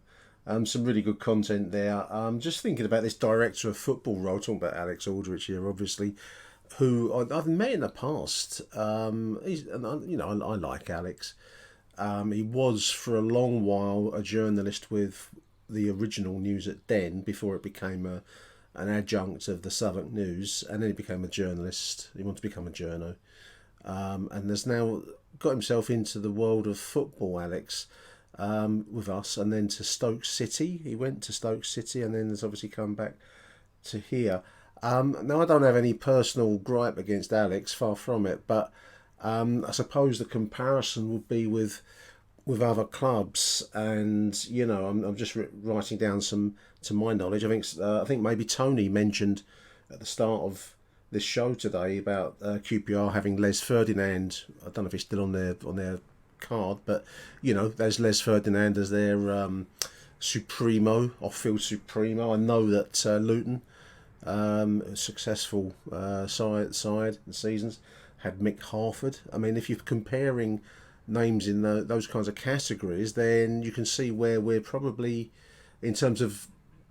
Some really good content there. Just thinking about this director of football role, talking about Alex Aldridge here, obviously, who I've met in the past. I like Alex. He was for a long while a journalist with the original News at Den before it became an adjunct of the Southwark News, and then he became a journalist. He wanted to become a journo, and has now got himself into the world of football, Alex. With us, and then to Stoke City. He went to Stoke City and then has obviously come back to here. Now, I don't have any personal gripe against Alex, far from it, but I suppose the comparison would be with other clubs, and I'm just writing down some to my knowledge. I think maybe Tony mentioned at the start of this show today about QPR having Les Ferdinand. I don't know if he's still on their card, but there's Les Ferdinand as their supremo, off-field supremo. I know that Luton, a successful side and seasons, had Mick Harford. I mean, if you're comparing names in those kinds of categories, then you can see where we're probably, in terms of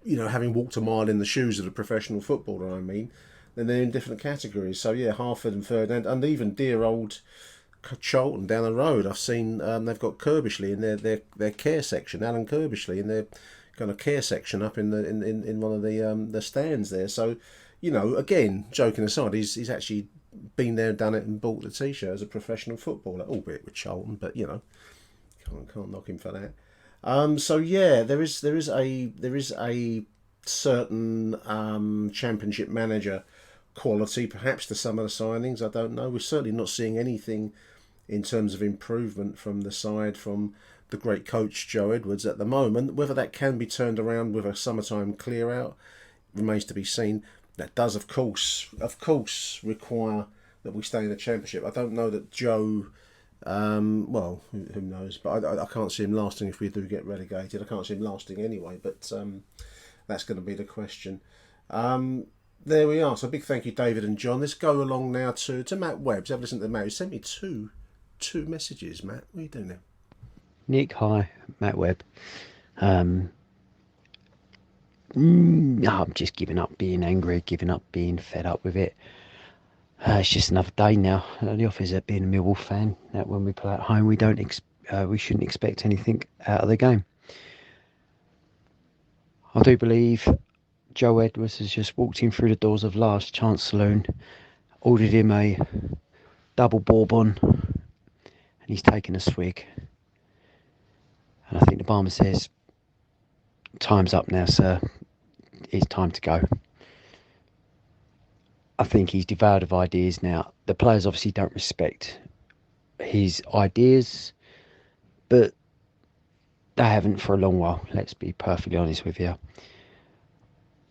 having walked a mile in the shoes of a professional footballer, I mean, then they're in different categories. So yeah, Harford and Ferdinand, and even dear old Charlton down the road, I've seen they've got Kirbishley in their care section, Alan Kirbishley in their kind of care section up in one of the stands there. So again, joking aside, he's actually been there, done it, and bought the t-shirt as a professional footballer, albeit with Charlton, but can't knock him for that. So yeah, there is a certain Championship manager quality perhaps to some of the signings. I don't know. We're certainly not seeing anything in terms of improvement from the side from the great coach Joe Edwards at the moment. Whether that can be turned around with a summertime clear out remains to be seen. That does of course require that we stay in the Championship. I don't know that Joe who knows, but I can't see him lasting if we do get relegated. I can't see him lasting anyway, but that's going to be the question. There we are. So a big thank you, David and John. Let's go along now to Matt Webbs. Have a listen to Matt. He sent me two messages, Matt. What are you doing now? Nick, hi. Matt Webb. I'm just giving up being angry, giving up being fed up with it. It's just another day now. The office of being a Millwall fan, that when we play at home, we shouldn't expect anything out of the game. I do believe Joe Edwards has just walked in through the doors of Last Chance Saloon, ordered him a double bourbon, and he's taken a swig. And I think the barman says, time's up now, sir. It's time to go. I think he's devoured of ideas now. The players obviously don't respect his ideas, but they haven't for a long while. Let's be perfectly honest with you.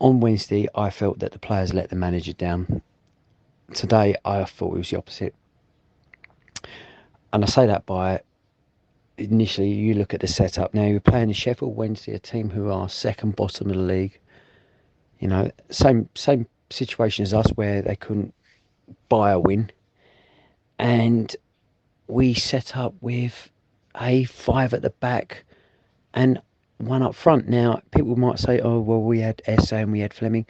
On Wednesday, I felt that the players let the manager down. Today, I thought it was the opposite. And I say that by initially, you look at the setup. Now, you're playing the Sheffield Wednesday, a team who are second bottom of the league. You know, same situation as us, where they couldn't buy a win. And we set up with a 5 at the back and 1 up front. Now, people might say, oh, well, we had Essa and we had Fleming.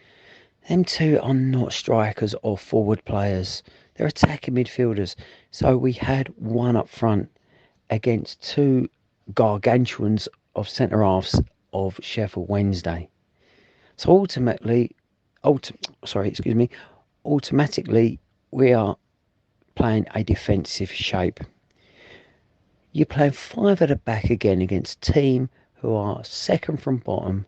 Them two are not strikers or forward players. They're attacking midfielders. So we had 1 up front against 2 gargantuans of centre-halves of Sheffield Wednesday. So automatically, we are playing a defensive shape. You're playing 5 at the back again against a team who are second from bottom,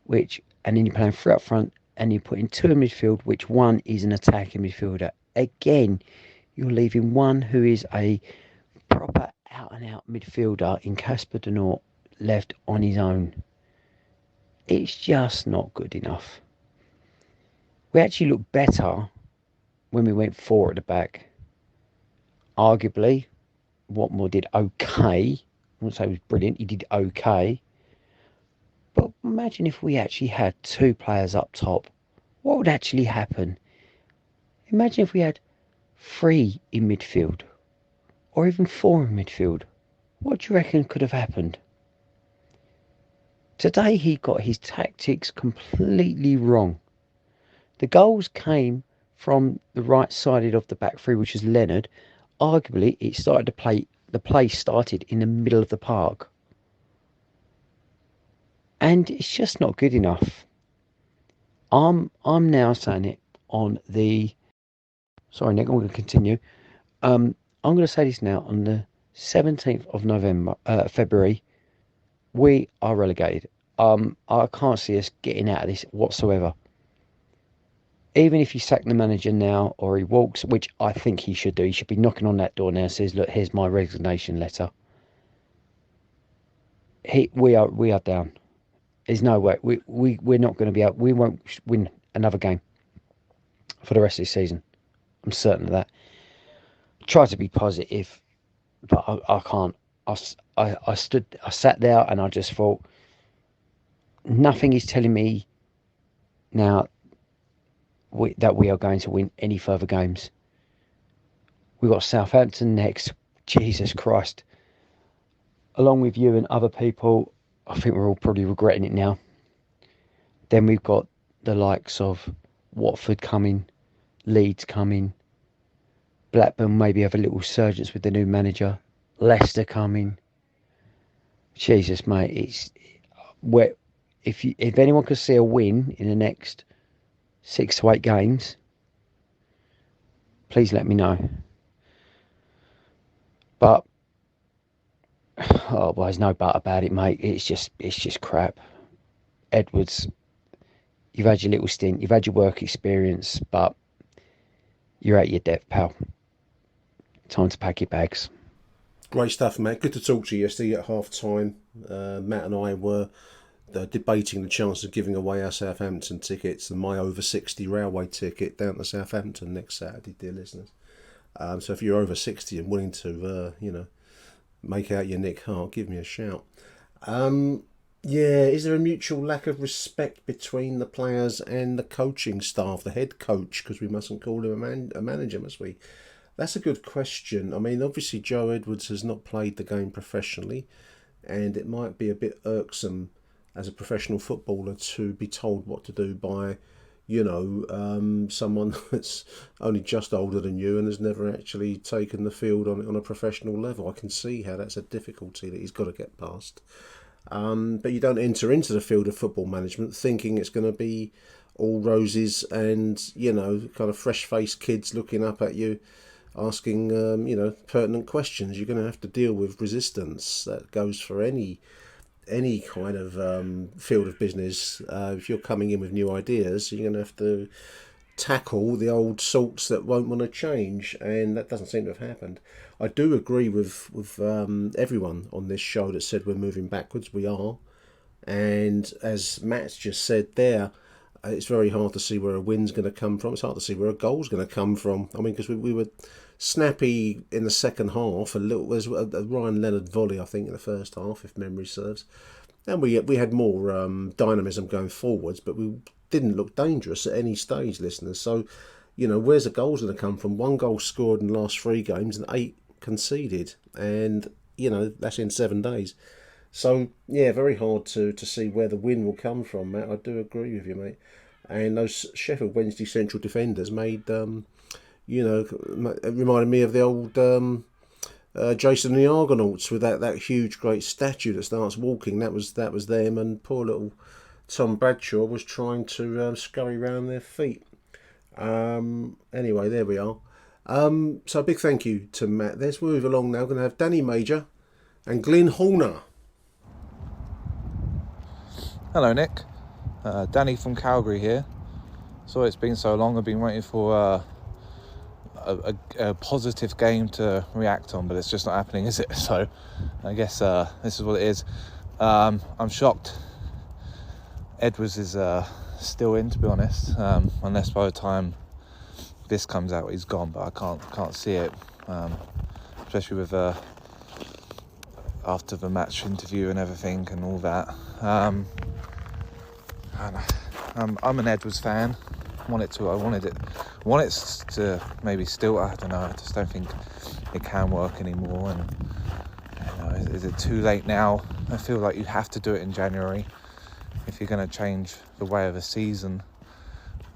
and then you're playing 3 up front, and you're putting 2 in midfield, which 1 is an attacking midfielder. Again, you're leaving 1 who is a proper out-and-out midfielder in Casper De Nordt left on his own. It's just not good enough. We actually looked better when we went 4 at the back. Arguably, Watmore did okay. I wouldn't say it was brilliant. He did okay. But imagine if we actually had 2 players up top. What would actually happen? Imagine if we had 3 in midfield. Or even 4 in midfield. What do you reckon could have happened? Today he got his tactics completely wrong. The goals came from the right sided of the back three, which is Leonard. Arguably, the play started in the middle of the park. And it's just not good enough. I'm now saying it on the... Sorry, Nick, I'm going to continue. I'm going to say this now. On the 17th of February, we are relegated. I can't see us getting out of this whatsoever. Even if you sack the manager now or he walks, which I think he should do, he should be knocking on that door now and says, look, here's my resignation letter. We are down. There's no way. We're not going to be able... We won't win another game for the rest of the season. I'm certain of that. Try to be positive, but I can't. I sat there and I just thought, nothing is telling me now that we are going to win any further games. We've got Southampton next. Jesus Christ. Along with you and other people, I think we're all probably regretting it now. Then we've got the likes of Watford coming, Leeds coming, Blackburn maybe have a little surgence with the new manager, Leicester coming. Jesus, mate, if anyone could see a win in the next 6 to 8 games, please let me know. But well, there's no but about it, mate. It's just crap. Edwards, you've had your little stint, you've had your work experience, but you're at your depth, pal. Time to pack your bags. Great stuff, Matt. Good to talk to you yesterday at half time. Matt and I were debating the chance of giving away our Southampton tickets and my over 60 railway ticket down to Southampton next Saturday, dear listeners. So if you're over 60 and willing to, make out your Nick Hart, give me a shout. Is there a mutual lack of respect between the players and the coaching staff, the head coach, because we mustn't call him a manager, must we? That's a good question. I mean, obviously Joe Edwards has not played the game professionally, and it might be a bit irksome as a professional footballer to be told what to do by, someone that's only just older than you and has never actually taken the field on a professional level. I can see how that's a difficulty that he's got to get past. But you don't enter into the field of football management thinking it's going to be all roses and, kind of fresh-faced kids looking up at you, asking, pertinent questions. You're going to have to deal with resistance. That goes for any any kind of field of business, if you're coming in with new ideas, you're going to have to tackle the old salts that won't want to change, and that doesn't seem to have happened. I do agree with everyone on this show that said we're moving backwards. We are, and as Matt's just said there, it's very hard to see where a win's going to come from. It's hard to see where a goal's going to come from. I mean, because we were snappy in the second half. A little, there's a Ryan Leonard volley, I think, in the first half, if memory serves. And we had more dynamism going forwards, but we didn't look dangerous at any stage, listeners. So, where's the goals going to come from? 1 goal scored in the last 3 games and 8 conceded. And, that's in 7 days. So, yeah, very hard to see where the win will come from, Matt. I do agree with you, mate. And those Sheffield Wednesday central defenders made, it reminded me of the old Jason and the Argonauts with that huge, great statue that starts walking. That was them, and poor little Tom Bradshaw was trying to scurry around their feet. Anyway, there we are. So a big thank you to Matt. Let's move along now. We're going to have Danny Major and Glyn Horner. Hello, Nick. Danny from Calgary here. Sorry it's been so long. I've been waiting for a positive game to react on, but it's just not happening, is it? So I guess this is what it is. I'm shocked Edwards is still in, to be honest, unless by the time this comes out he's gone, but I can't see it, especially with after the match interview and everything and all that. I'm an Edwards fan. I want it to maybe still, I don't know, I just don't think it can work anymore. And is it too late now? I feel like you have to do it in January if you're going to change the way of a season.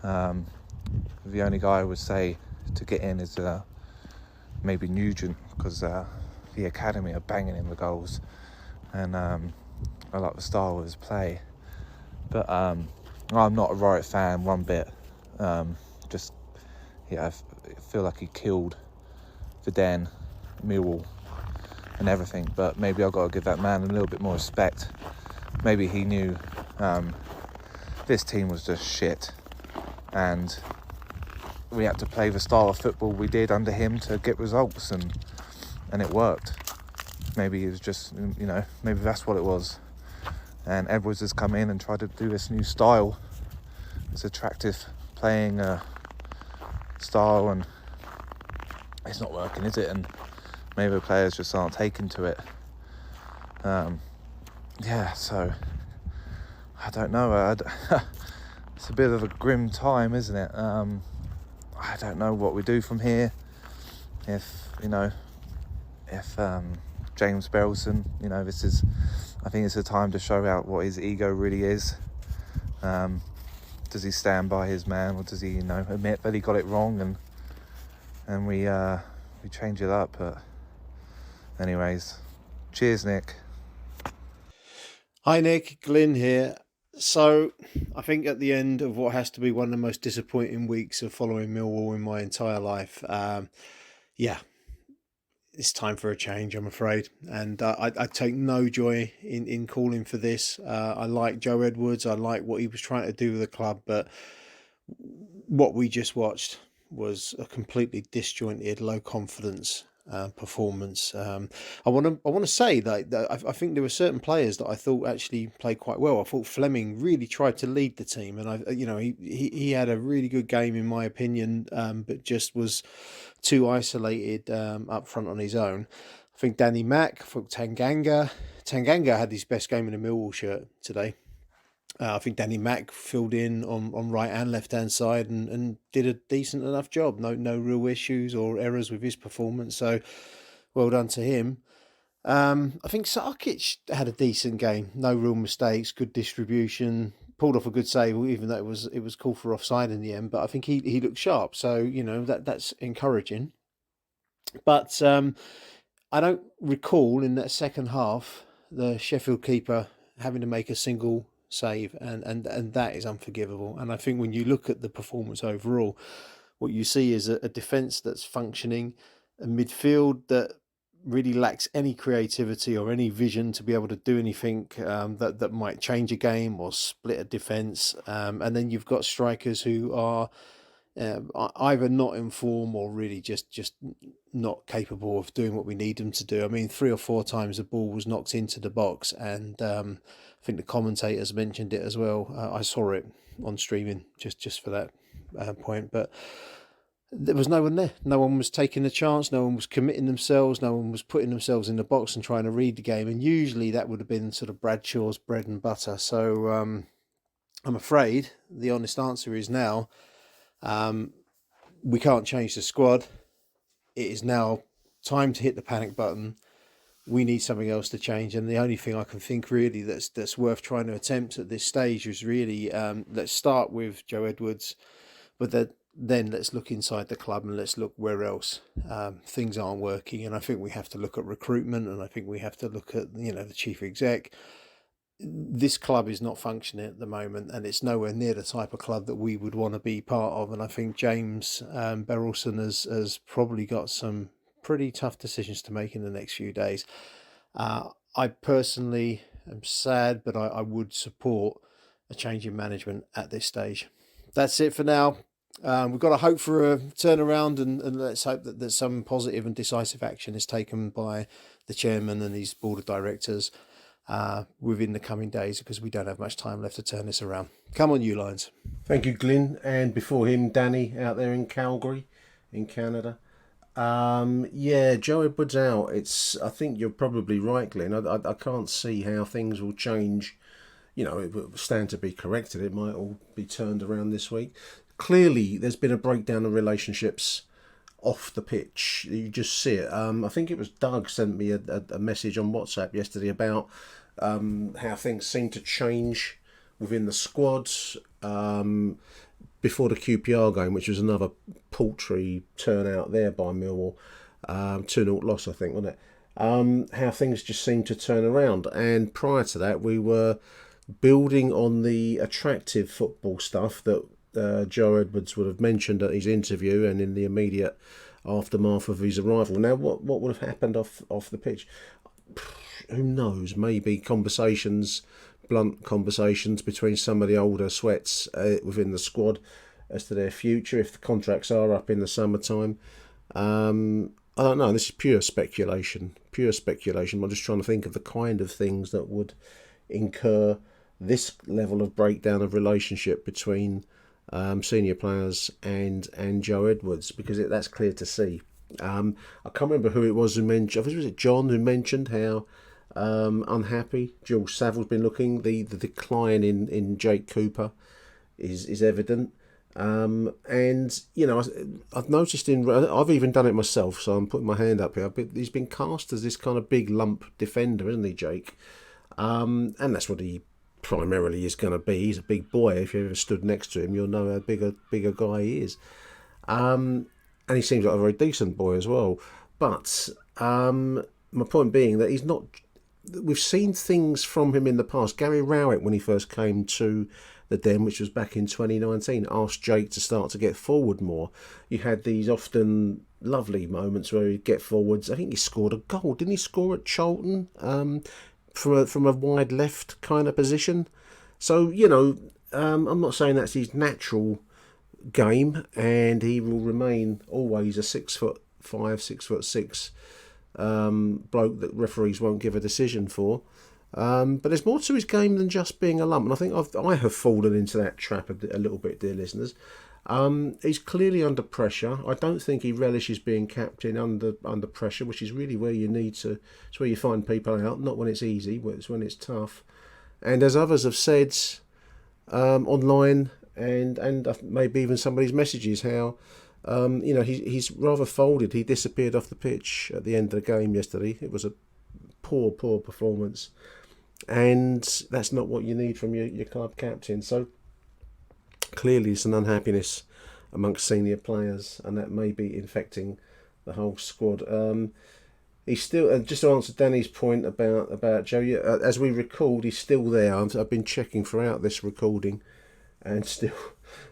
The only guy I would say to get in is maybe Nugent, because the academy are banging in the goals, and I like the style of his play. But I'm not a Riot fan one bit. I feel like he killed the Den, Millwall and everything, but maybe I've got to give that man a little bit more respect. Maybe he knew this team was just shit, and we had to play the style of football we did under him to get results, and it worked. Maybe it was just, maybe that's what it was. And Edwards has come in and tried to do this new style. It's attractive playing style, and it's not working, is it? And maybe the players just aren't taken to it. So I don't know. It's a bit of a grim time, isn't it? I don't know what we do from here. If James Berylson, I think it's a time to show out what his ego really is. Does he stand by his man, or does he, admit that he got it wrong and we change it up? But anyways, cheers, Nick. Hi, Nick. Glyn here. So I think at the end of what has to be one of the most disappointing weeks of following Millwall in my entire life, it's time for a change, I'm afraid. And I take no joy in calling for this. I like Joe Edwards. I like what he was trying to do with the club. But what we just watched was a completely disjointed, low confidence performance. I want to say that I think there were certain players that I thought actually played quite well. I thought Fleming really tried to lead the team, and he had a really good game in my opinion, but just was too isolated up front on his own. I think Danny Mack, I thought Tanganga had his best game in a Millwall shirt today. I think Danny Mack filled in on right and left hand side and did a decent enough job. No real issues or errors with his performance. So well done to him. I think Sarkic had a decent game. No real mistakes. Good distribution. Pulled off a good save, even though it was called for offside in the end. But I think he looked sharp. So that's encouraging. But I don't recall in that second half the Sheffield keeper having to make a single save, and that is unforgivable. And I think when you look at the performance overall, what you see is a defence that's functioning, a midfield that really lacks any creativity or any vision to be able to do anything that might change a game or split a defence. And then you've got strikers who are either not in form or really just not capable of doing what we need them to do. I mean, 3 or 4 times the ball was knocked into the box, and I think the commentators mentioned it as well. I saw it on streaming just for that point, but there was no one there. No one was taking a chance. No one was committing themselves. No one was putting themselves in the box and trying to read the game. And usually that would have been sort of Bradshaw's bread and butter. So I'm afraid the honest answer is now we can't change the squad. It is now time to hit the panic button. We need something else to change. And the only thing I can think really that's worth trying to attempt at this stage is really let's start with Joe Edwards, but then let's look inside the club and let's look where else things aren't working. And I think we have to look at recruitment, and I think we have to look at, the chief exec. This club is not functioning at the moment, and it's nowhere near the type of club that we would want to be part of. And I think James Berylson has probably got some pretty tough decisions to make in the next few days. I personally am sad, but I would support a change in management at this stage. That's it for now. We've got to hope for a turnaround, and let's hope that some positive and decisive action is taken by the chairman and his board of directors within the coming days, because we don't have much time left to turn this around. Come on, you Lions. Thank you, Glyn. And before him, Danny out there in Calgary, in Canada. Joe Edwards out. I think you're probably right, Glyn. I can't see how things will change. It will stand to be corrected. It might all be turned around this week. Clearly, there's been a breakdown of relationships off the pitch. You just see it. I think it was Doug sent me a message on WhatsApp yesterday about how things seem to change within the squad before the QPR game, which was another paltry turnout there by Millwall. 2-0 loss, I think, wasn't it? How things just seem to turn around. And prior to that, we were building on the attractive football stuff that Joe Edwards would have mentioned at his interview and in the immediate aftermath of his arrival. Now, what would have happened off the pitch? Who knows? Maybe blunt conversations between some of the older sweats within the squad as to their future if the contracts are up in the summertime. I don't know. This is pure speculation. I'm just trying to think of the kind of things that would incur this level of breakdown of relationship between senior players and Joe Edwards, because that's clear to see. I can't remember who it was who mentioned. I think it was John who mentioned how unhappy George Saville's been looking. The decline in Jake Cooper is evident. And I've noticed I've even done it myself, so I'm putting my hand up here. But he's been cast as this kind of big lump defender, isn't he, Jake? And that's what he primarily is going to be. He's a big boy. If you ever stood next to him, you'll know how bigger guy he is. And he seems like a very decent boy as well. But my point being that he's not. We've seen things from him in the past. Gary Rowett, when he first came to the Den, which was back in 2019, asked Jake to start to get forward more. You had these often lovely moments where he'd get forwards. I think he scored a goal. Didn't he score at Charlton from a wide left kind of position? So, I'm not saying that's his natural game, and he will remain always a 6'5", 6'6" bloke that referees won't give a decision for. But there's more to his game than just being a lump, and I think I have fallen into that trap a little bit, dear listeners. He's clearly under pressure. I don't think he relishes being captain under pressure, which is really where you need to. It's where you find people out, not when it's easy, but it's when it's tough. And as others have said online, and maybe even somebody's messages, how he's rather folded. He disappeared off the pitch at the end of the game yesterday. It was a poor performance, and that's not what you need from your club captain. So clearly it's an unhappiness amongst senior players, and that may be infecting the whole squad. He's still, just to answer Danny's point about Joe, as we record, he's still there. I've been checking throughout this recording, and still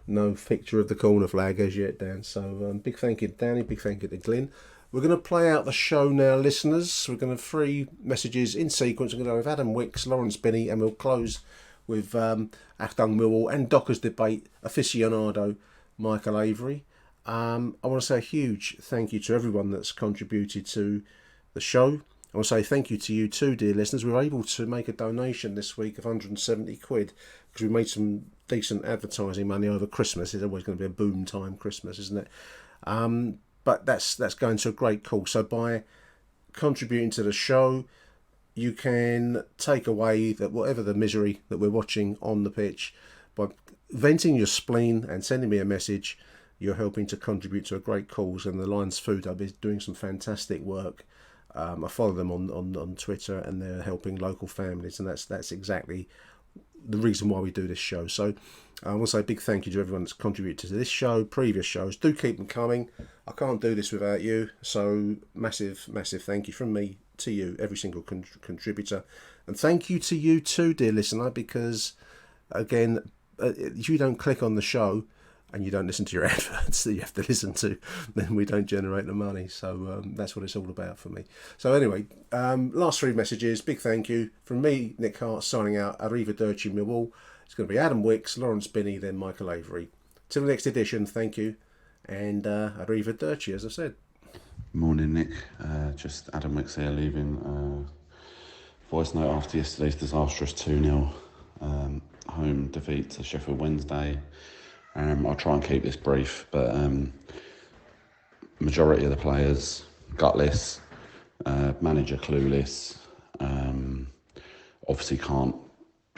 no picture of the corner flag as yet, Dan. So big thank you to Danny, big thank you to Glyn. We're going to play out the show now, listeners. We're going to have 3 messages in sequence. We're going to go with Adam Wicks, Lawrence Binney, and we'll close with Achtung Millwall and Dockers debate aficionado Michael Avery. I want to say a huge thank you to everyone that's contributed to the show. I want to say thank you to you too, dear listeners. We were able to make a donation this week of 170 quid because we made some decent advertising money over Christmas. It's always going to be a boom time, Christmas, isn't it? But that's going to a great cause. So by contributing to the show, you can take away that whatever the misery that we're watching on the pitch, by venting your spleen and sending me a message, you're helping to contribute to a great cause. And the Lions Food Hub is doing some fantastic work. I follow them on Twitter, and they're helping local families, and that's exactly the reason why we do this show. So I want to say a big thank you to everyone that's contributed to this show, previous shows. Do keep them coming. I can't do this without you. So massive thank you from me to you, every single contributor. And thank you to you too, dear listener, because, again, if you don't click on the show and you don't listen to your adverts that you have to listen to, then we don't generate the money. So that's what it's all about for me. So anyway, last 3 messages. Big thank you from me, Nick Hart, signing out. Arrivederci Millwall. It's going to be Adam Wicks, Lawrence Binney, then Michael Avery. Till the next edition, thank you. And Arrivederci, as I said. Morning, Nick. Just Adam Wicks here, leaving voice note after yesterday's disastrous 2-0 home defeat to Sheffield Wednesday. I'll try and keep this brief, but majority of the players gutless, manager clueless, obviously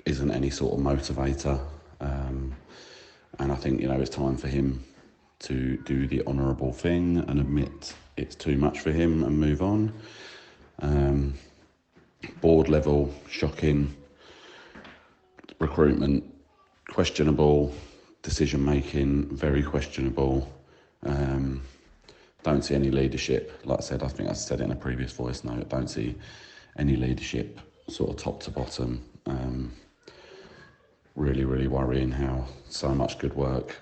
isn't any sort of motivator, and I think it's time for him to do the honourable thing and admit it's too much for him and move on. Board level, shocking. Recruitment, questionable. Decision making, very questionable. Don't see any leadership. Like I said, I think I said it in a previous voice note. Don't see any leadership, sort of top to bottom. Really, really worrying how so much good work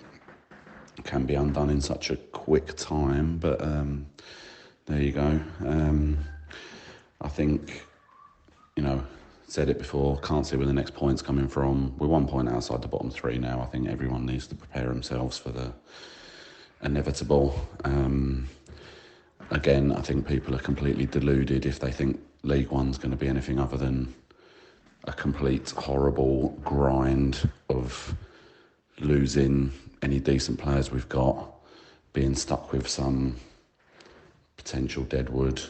can be undone in such a quick time. But there you go. I think, said it before, can't see where the next point's coming from. We're 1 point outside the bottom 3 now. I think everyone needs to prepare themselves for the inevitable. Again, I think people are completely deluded if they think League One's going to be anything other than a complete horrible grind of losing any decent players we've got, being stuck with some potential deadwood,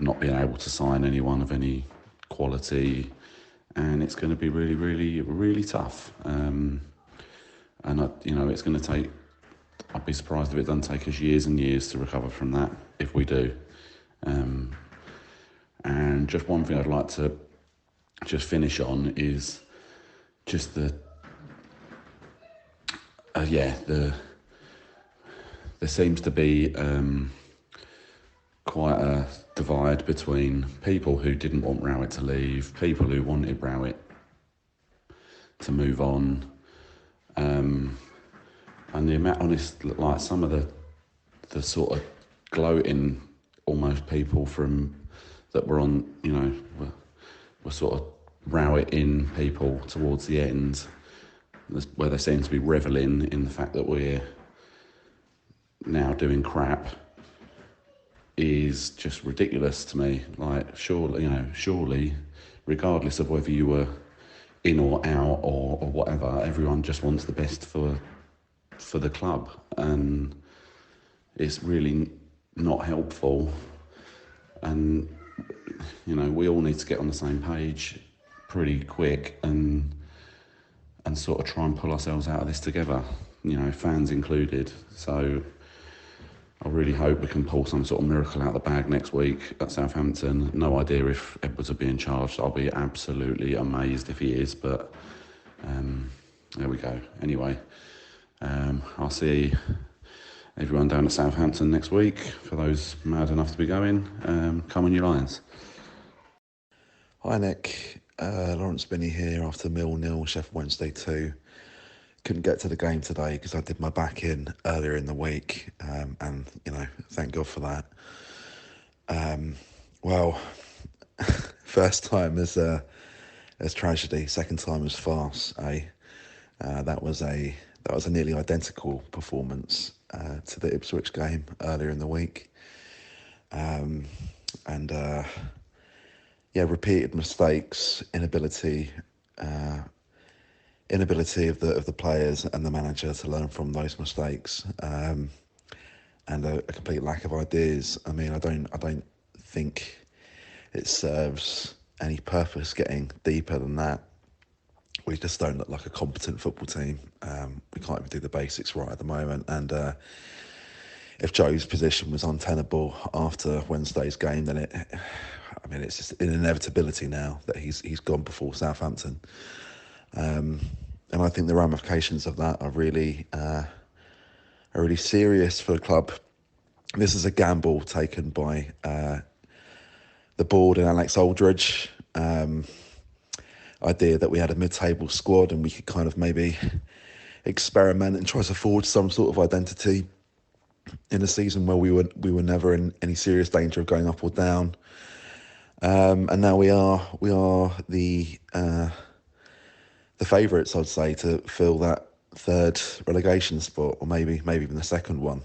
not being able to sign anyone of any quality, and it's going to be really, really, really tough. And it's going to take. I'd be surprised if it doesn't take us years and years to recover from that, if we do. And just one thing I'd like to just finish on is just there seems to be quite a divide between people who didn't want Rowett to leave, people who wanted Rowett to move on, and the amount, like some of the sort of gloating almost people from that were on, were sort of Rowett-in people towards the end, where they seem to be revelling in the fact that we're now doing crap, is just ridiculous to me. Like, surely, regardless of whether you were in or out or whatever, everyone just wants the best for the club, and it's really not helpful. And we all need to get on the same page pretty quick and sort of try and pull ourselves out of this together, fans included. So I really hope we can pull some sort of miracle out of the bag next week at Southampton. No idea if Edwards will be in charge. I'll be absolutely amazed if he is, but there we go. Anyway, I'll see everyone down at Southampton next week. For those mad enough to be going, come on you Lions. Hi Nick, Lawrence Binney here after the 0-0 Sheffield Wednesday 2. couldn't get to the game today because I did my back in earlier in the week, and thank God for that. Well, first time as tragedy, second time as farce. That was a nearly identical performance to the Ipswich game earlier in the week, repeated mistakes, inability of the players and the manager to learn from those mistakes, and a complete lack of ideas. I mean, I don't think it serves any purpose getting deeper than that. We just don't look like a competent football team. We can't even do the basics right at the moment. And if Joe's position was untenable after Wednesday's game, then it's just an inevitability now that he's gone before Southampton. And I think the ramifications of that are really serious for the club. This is a gamble taken by the board and Alex Aldridge. Idea that we had a mid-table squad and we could kind of maybe experiment and try to forge some sort of identity in a season where we were never in any serious danger of going up or down. And now we are the favourites, I'd say, to fill that third relegation spot, or maybe even the second one,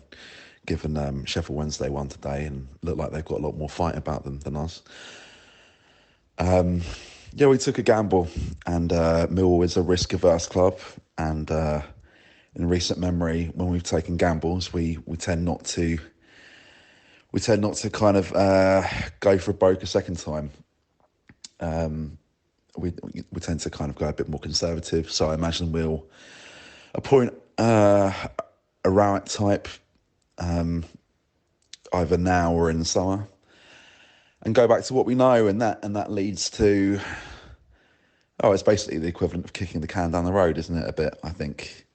given Sheffield Wednesday won today and look like they've got a lot more fight about them than us. We took a gamble, and Millwall is a risk-averse club, and in recent memory, when we've taken gambles, we tend not to kind of go for broke a second time. We tend to kind of go a bit more conservative. So I imagine we'll appoint a Rowett type either now or in the summer, and go back to what we know, and that leads to it's basically the equivalent of kicking the can down the road, isn't it? A bit, I think.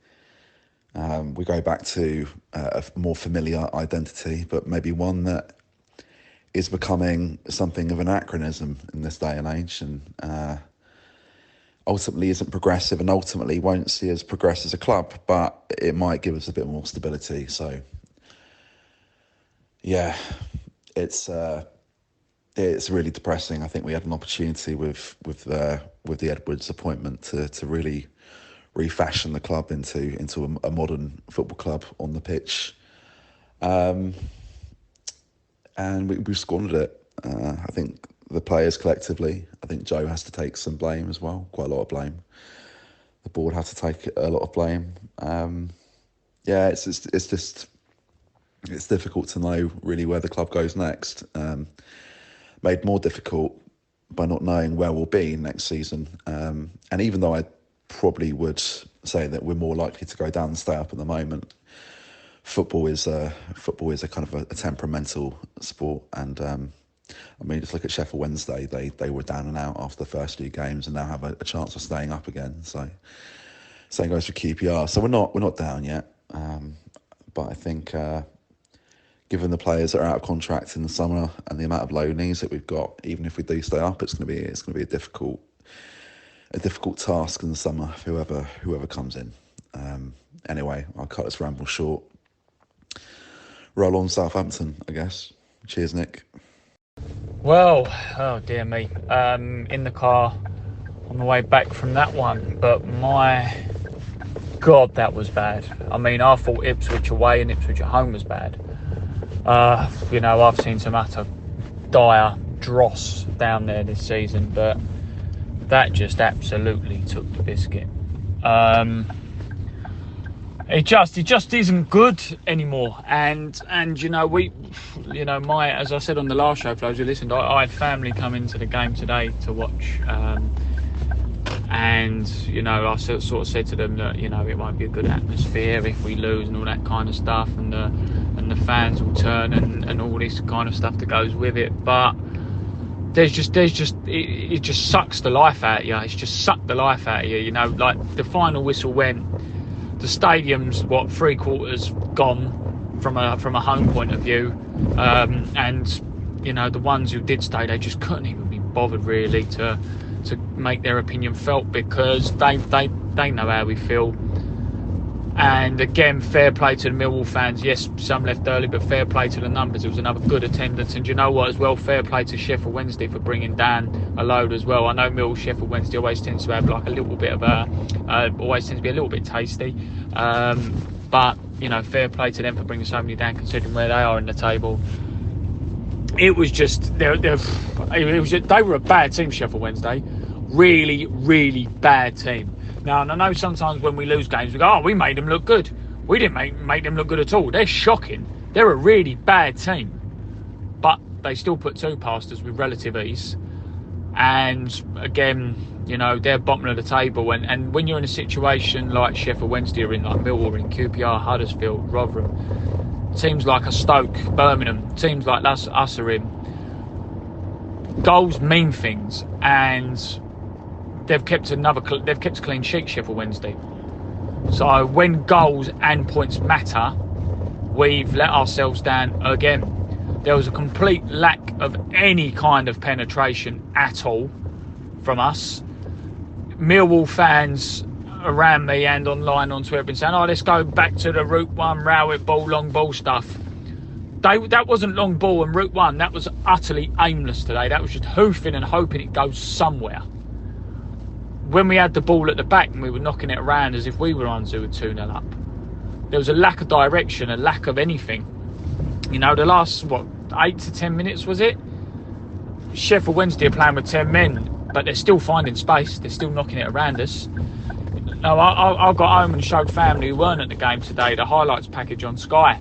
We go back to a more familiar identity, but maybe one that is becoming something of an anachronism in this day and age, and ultimately isn't progressive, and ultimately won't see us progress as a club, but it might give us a bit more stability. So, yeah, it's really depressing. I think we had an opportunity with the Edwards appointment to really refashion the club into a modern football club on the pitch, and we squandered it. I think the players collectively, I think Joe has to take some blame as well, quite a lot of blame. The board has to take a lot of blame. It's difficult to know really where the club goes next. Made more difficult by not knowing where we'll be next season. And even though I probably would say that we're more likely to go down than stay up at the moment, football is a kind of a temperamental sport, and I mean, just look at Sheffield Wednesday. They were down and out after the first few games, and now have a chance of staying up again. So same goes for QPR. So we're not down yet, but I think given the players that are out of contract in the summer and the amount of loanees that we've got, even if we do stay up, it's going to be a difficult task in the summer for whoever comes in. Anyway, I'll cut this ramble short. Roll on Southampton, I guess. Cheers, Nick. Well, oh dear me. In the car on the way back from that one, but my God, that was bad. I mean, I thought Ipswich away and Ipswich at home was bad. I've seen some utter dire dross down there this season, but that just absolutely took the biscuit. It just isn't good anymore, and as I said on the last show, for those who listened, I had family come into the game today to watch, and I sort of said to them that it won't be a good atmosphere if we lose and all that kind of stuff, and the fans will turn and all this kind of stuff that goes with it, but it just sucks the life out of you. It's just sucked the life out of you. Like the final whistle went, the stadium's 3/4 gone from a home point of view, and the ones who did stay, they just couldn't even be bothered really to make their opinion felt, because they know how we feel. And again, fair play to the Millwall fans. Yes, some left early, but fair play to the numbers. It was another good attendance. And you know what as well? Fair play to Sheffield Wednesday for bringing down a load as well. I know Sheffield Wednesday always tends to have like a little bit of always tends to be a little bit tasty. But, you know, fair play to them for bringing so many down, considering where they are in the table. It was just, they were a bad team, Sheffield Wednesday. Really, really bad team. Now, and I know sometimes when we lose games, we go, oh, we made them look good. We didn't make them look good at all. They're shocking. They're a really bad team. But they still put 2 past us with relative ease. And again, you know, they're bottom of the table. And when you're in a situation like Sheffield Wednesday are in, like Millwall, in QPR, Huddersfield, Rotherham, teams like a Stoke, Birmingham, teams like us are in, goals mean things. And they've kept a clean sheet, Sheffield Wednesday. So when goals and points matter, we've let ourselves down again. There was a complete lack of any kind of penetration at all from us. Millwall fans around me and online on Twitter have been saying, oh, let's go back to the Route 1 Rowett ball, long ball stuff. That wasn't long ball and Route 1. That was utterly aimless today. That was just hoofing and hoping it goes somewhere. When we had the ball at the back and we were knocking it around as if we were on 2-0 up, there was a lack of direction, a lack of anything. You know, the last, 8 to 10 minutes, was it? Sheffield Wednesday are playing with 10 men, but they're still finding space. They're still knocking it around us. No, I got home and showed family who weren't at the game today the highlights package on Sky.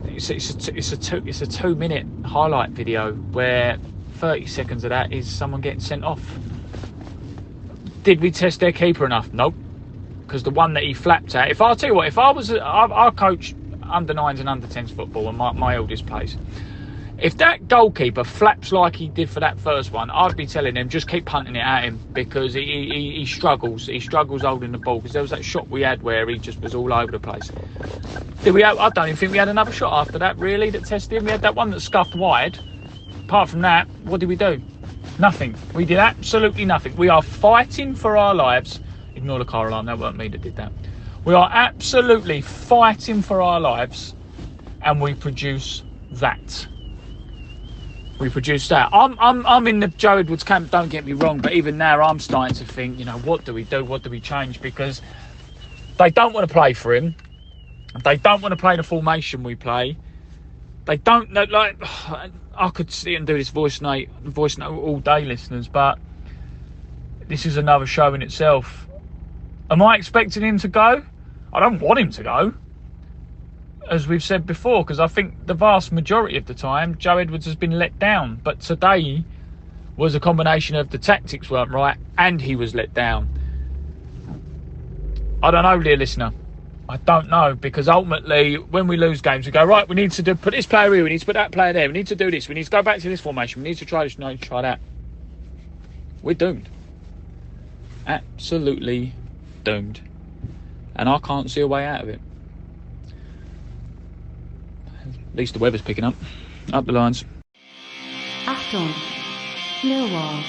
It's a 2-minute highlight video where 30 seconds of that is someone getting sent off. Did we test their keeper enough? Nope. Because the one that he flapped at, if I coach under 9s and under 10s football, and my eldest plays. If that goalkeeper flaps like he did for that first one, I'd be telling him just keep punting it at him, because he struggles. He struggles holding the ball, because there was that shot we had where he just was all over the place. I don't even think we had another shot after that, really, that tested him. We had that one that scuffed wide. Apart from that, what did we do? Nothing. We did absolutely nothing. We are fighting for our lives. Ignore the car alarm, that weren't me that did that. We are absolutely fighting for our lives, and we produce that. I'm in the Joe Edwards camp, don't get me wrong, but even now I'm starting to think, you know, what do we do? What do we change? Because they don't want to play for him. They don't want to play the formation we play. They don't know, like, I could sit and do this voice note all day, listeners, but this is another show in itself. Am I expecting him to go? I don't want him to go, as we've said before, because I think the vast majority of the time Joe Edwards has been let down. But today was a combination of the tactics weren't right and he was let down. I don't know, dear listener. I don't know, because ultimately when we lose games we go, right, we need to put this player here, we need to put that player there, we need to do this, we need to go back to this formation, we need to try this, no, try that. We're doomed. Absolutely doomed. And I can't see a way out of it. At least the weather's picking up. Up the lines. Achtung, Millwall.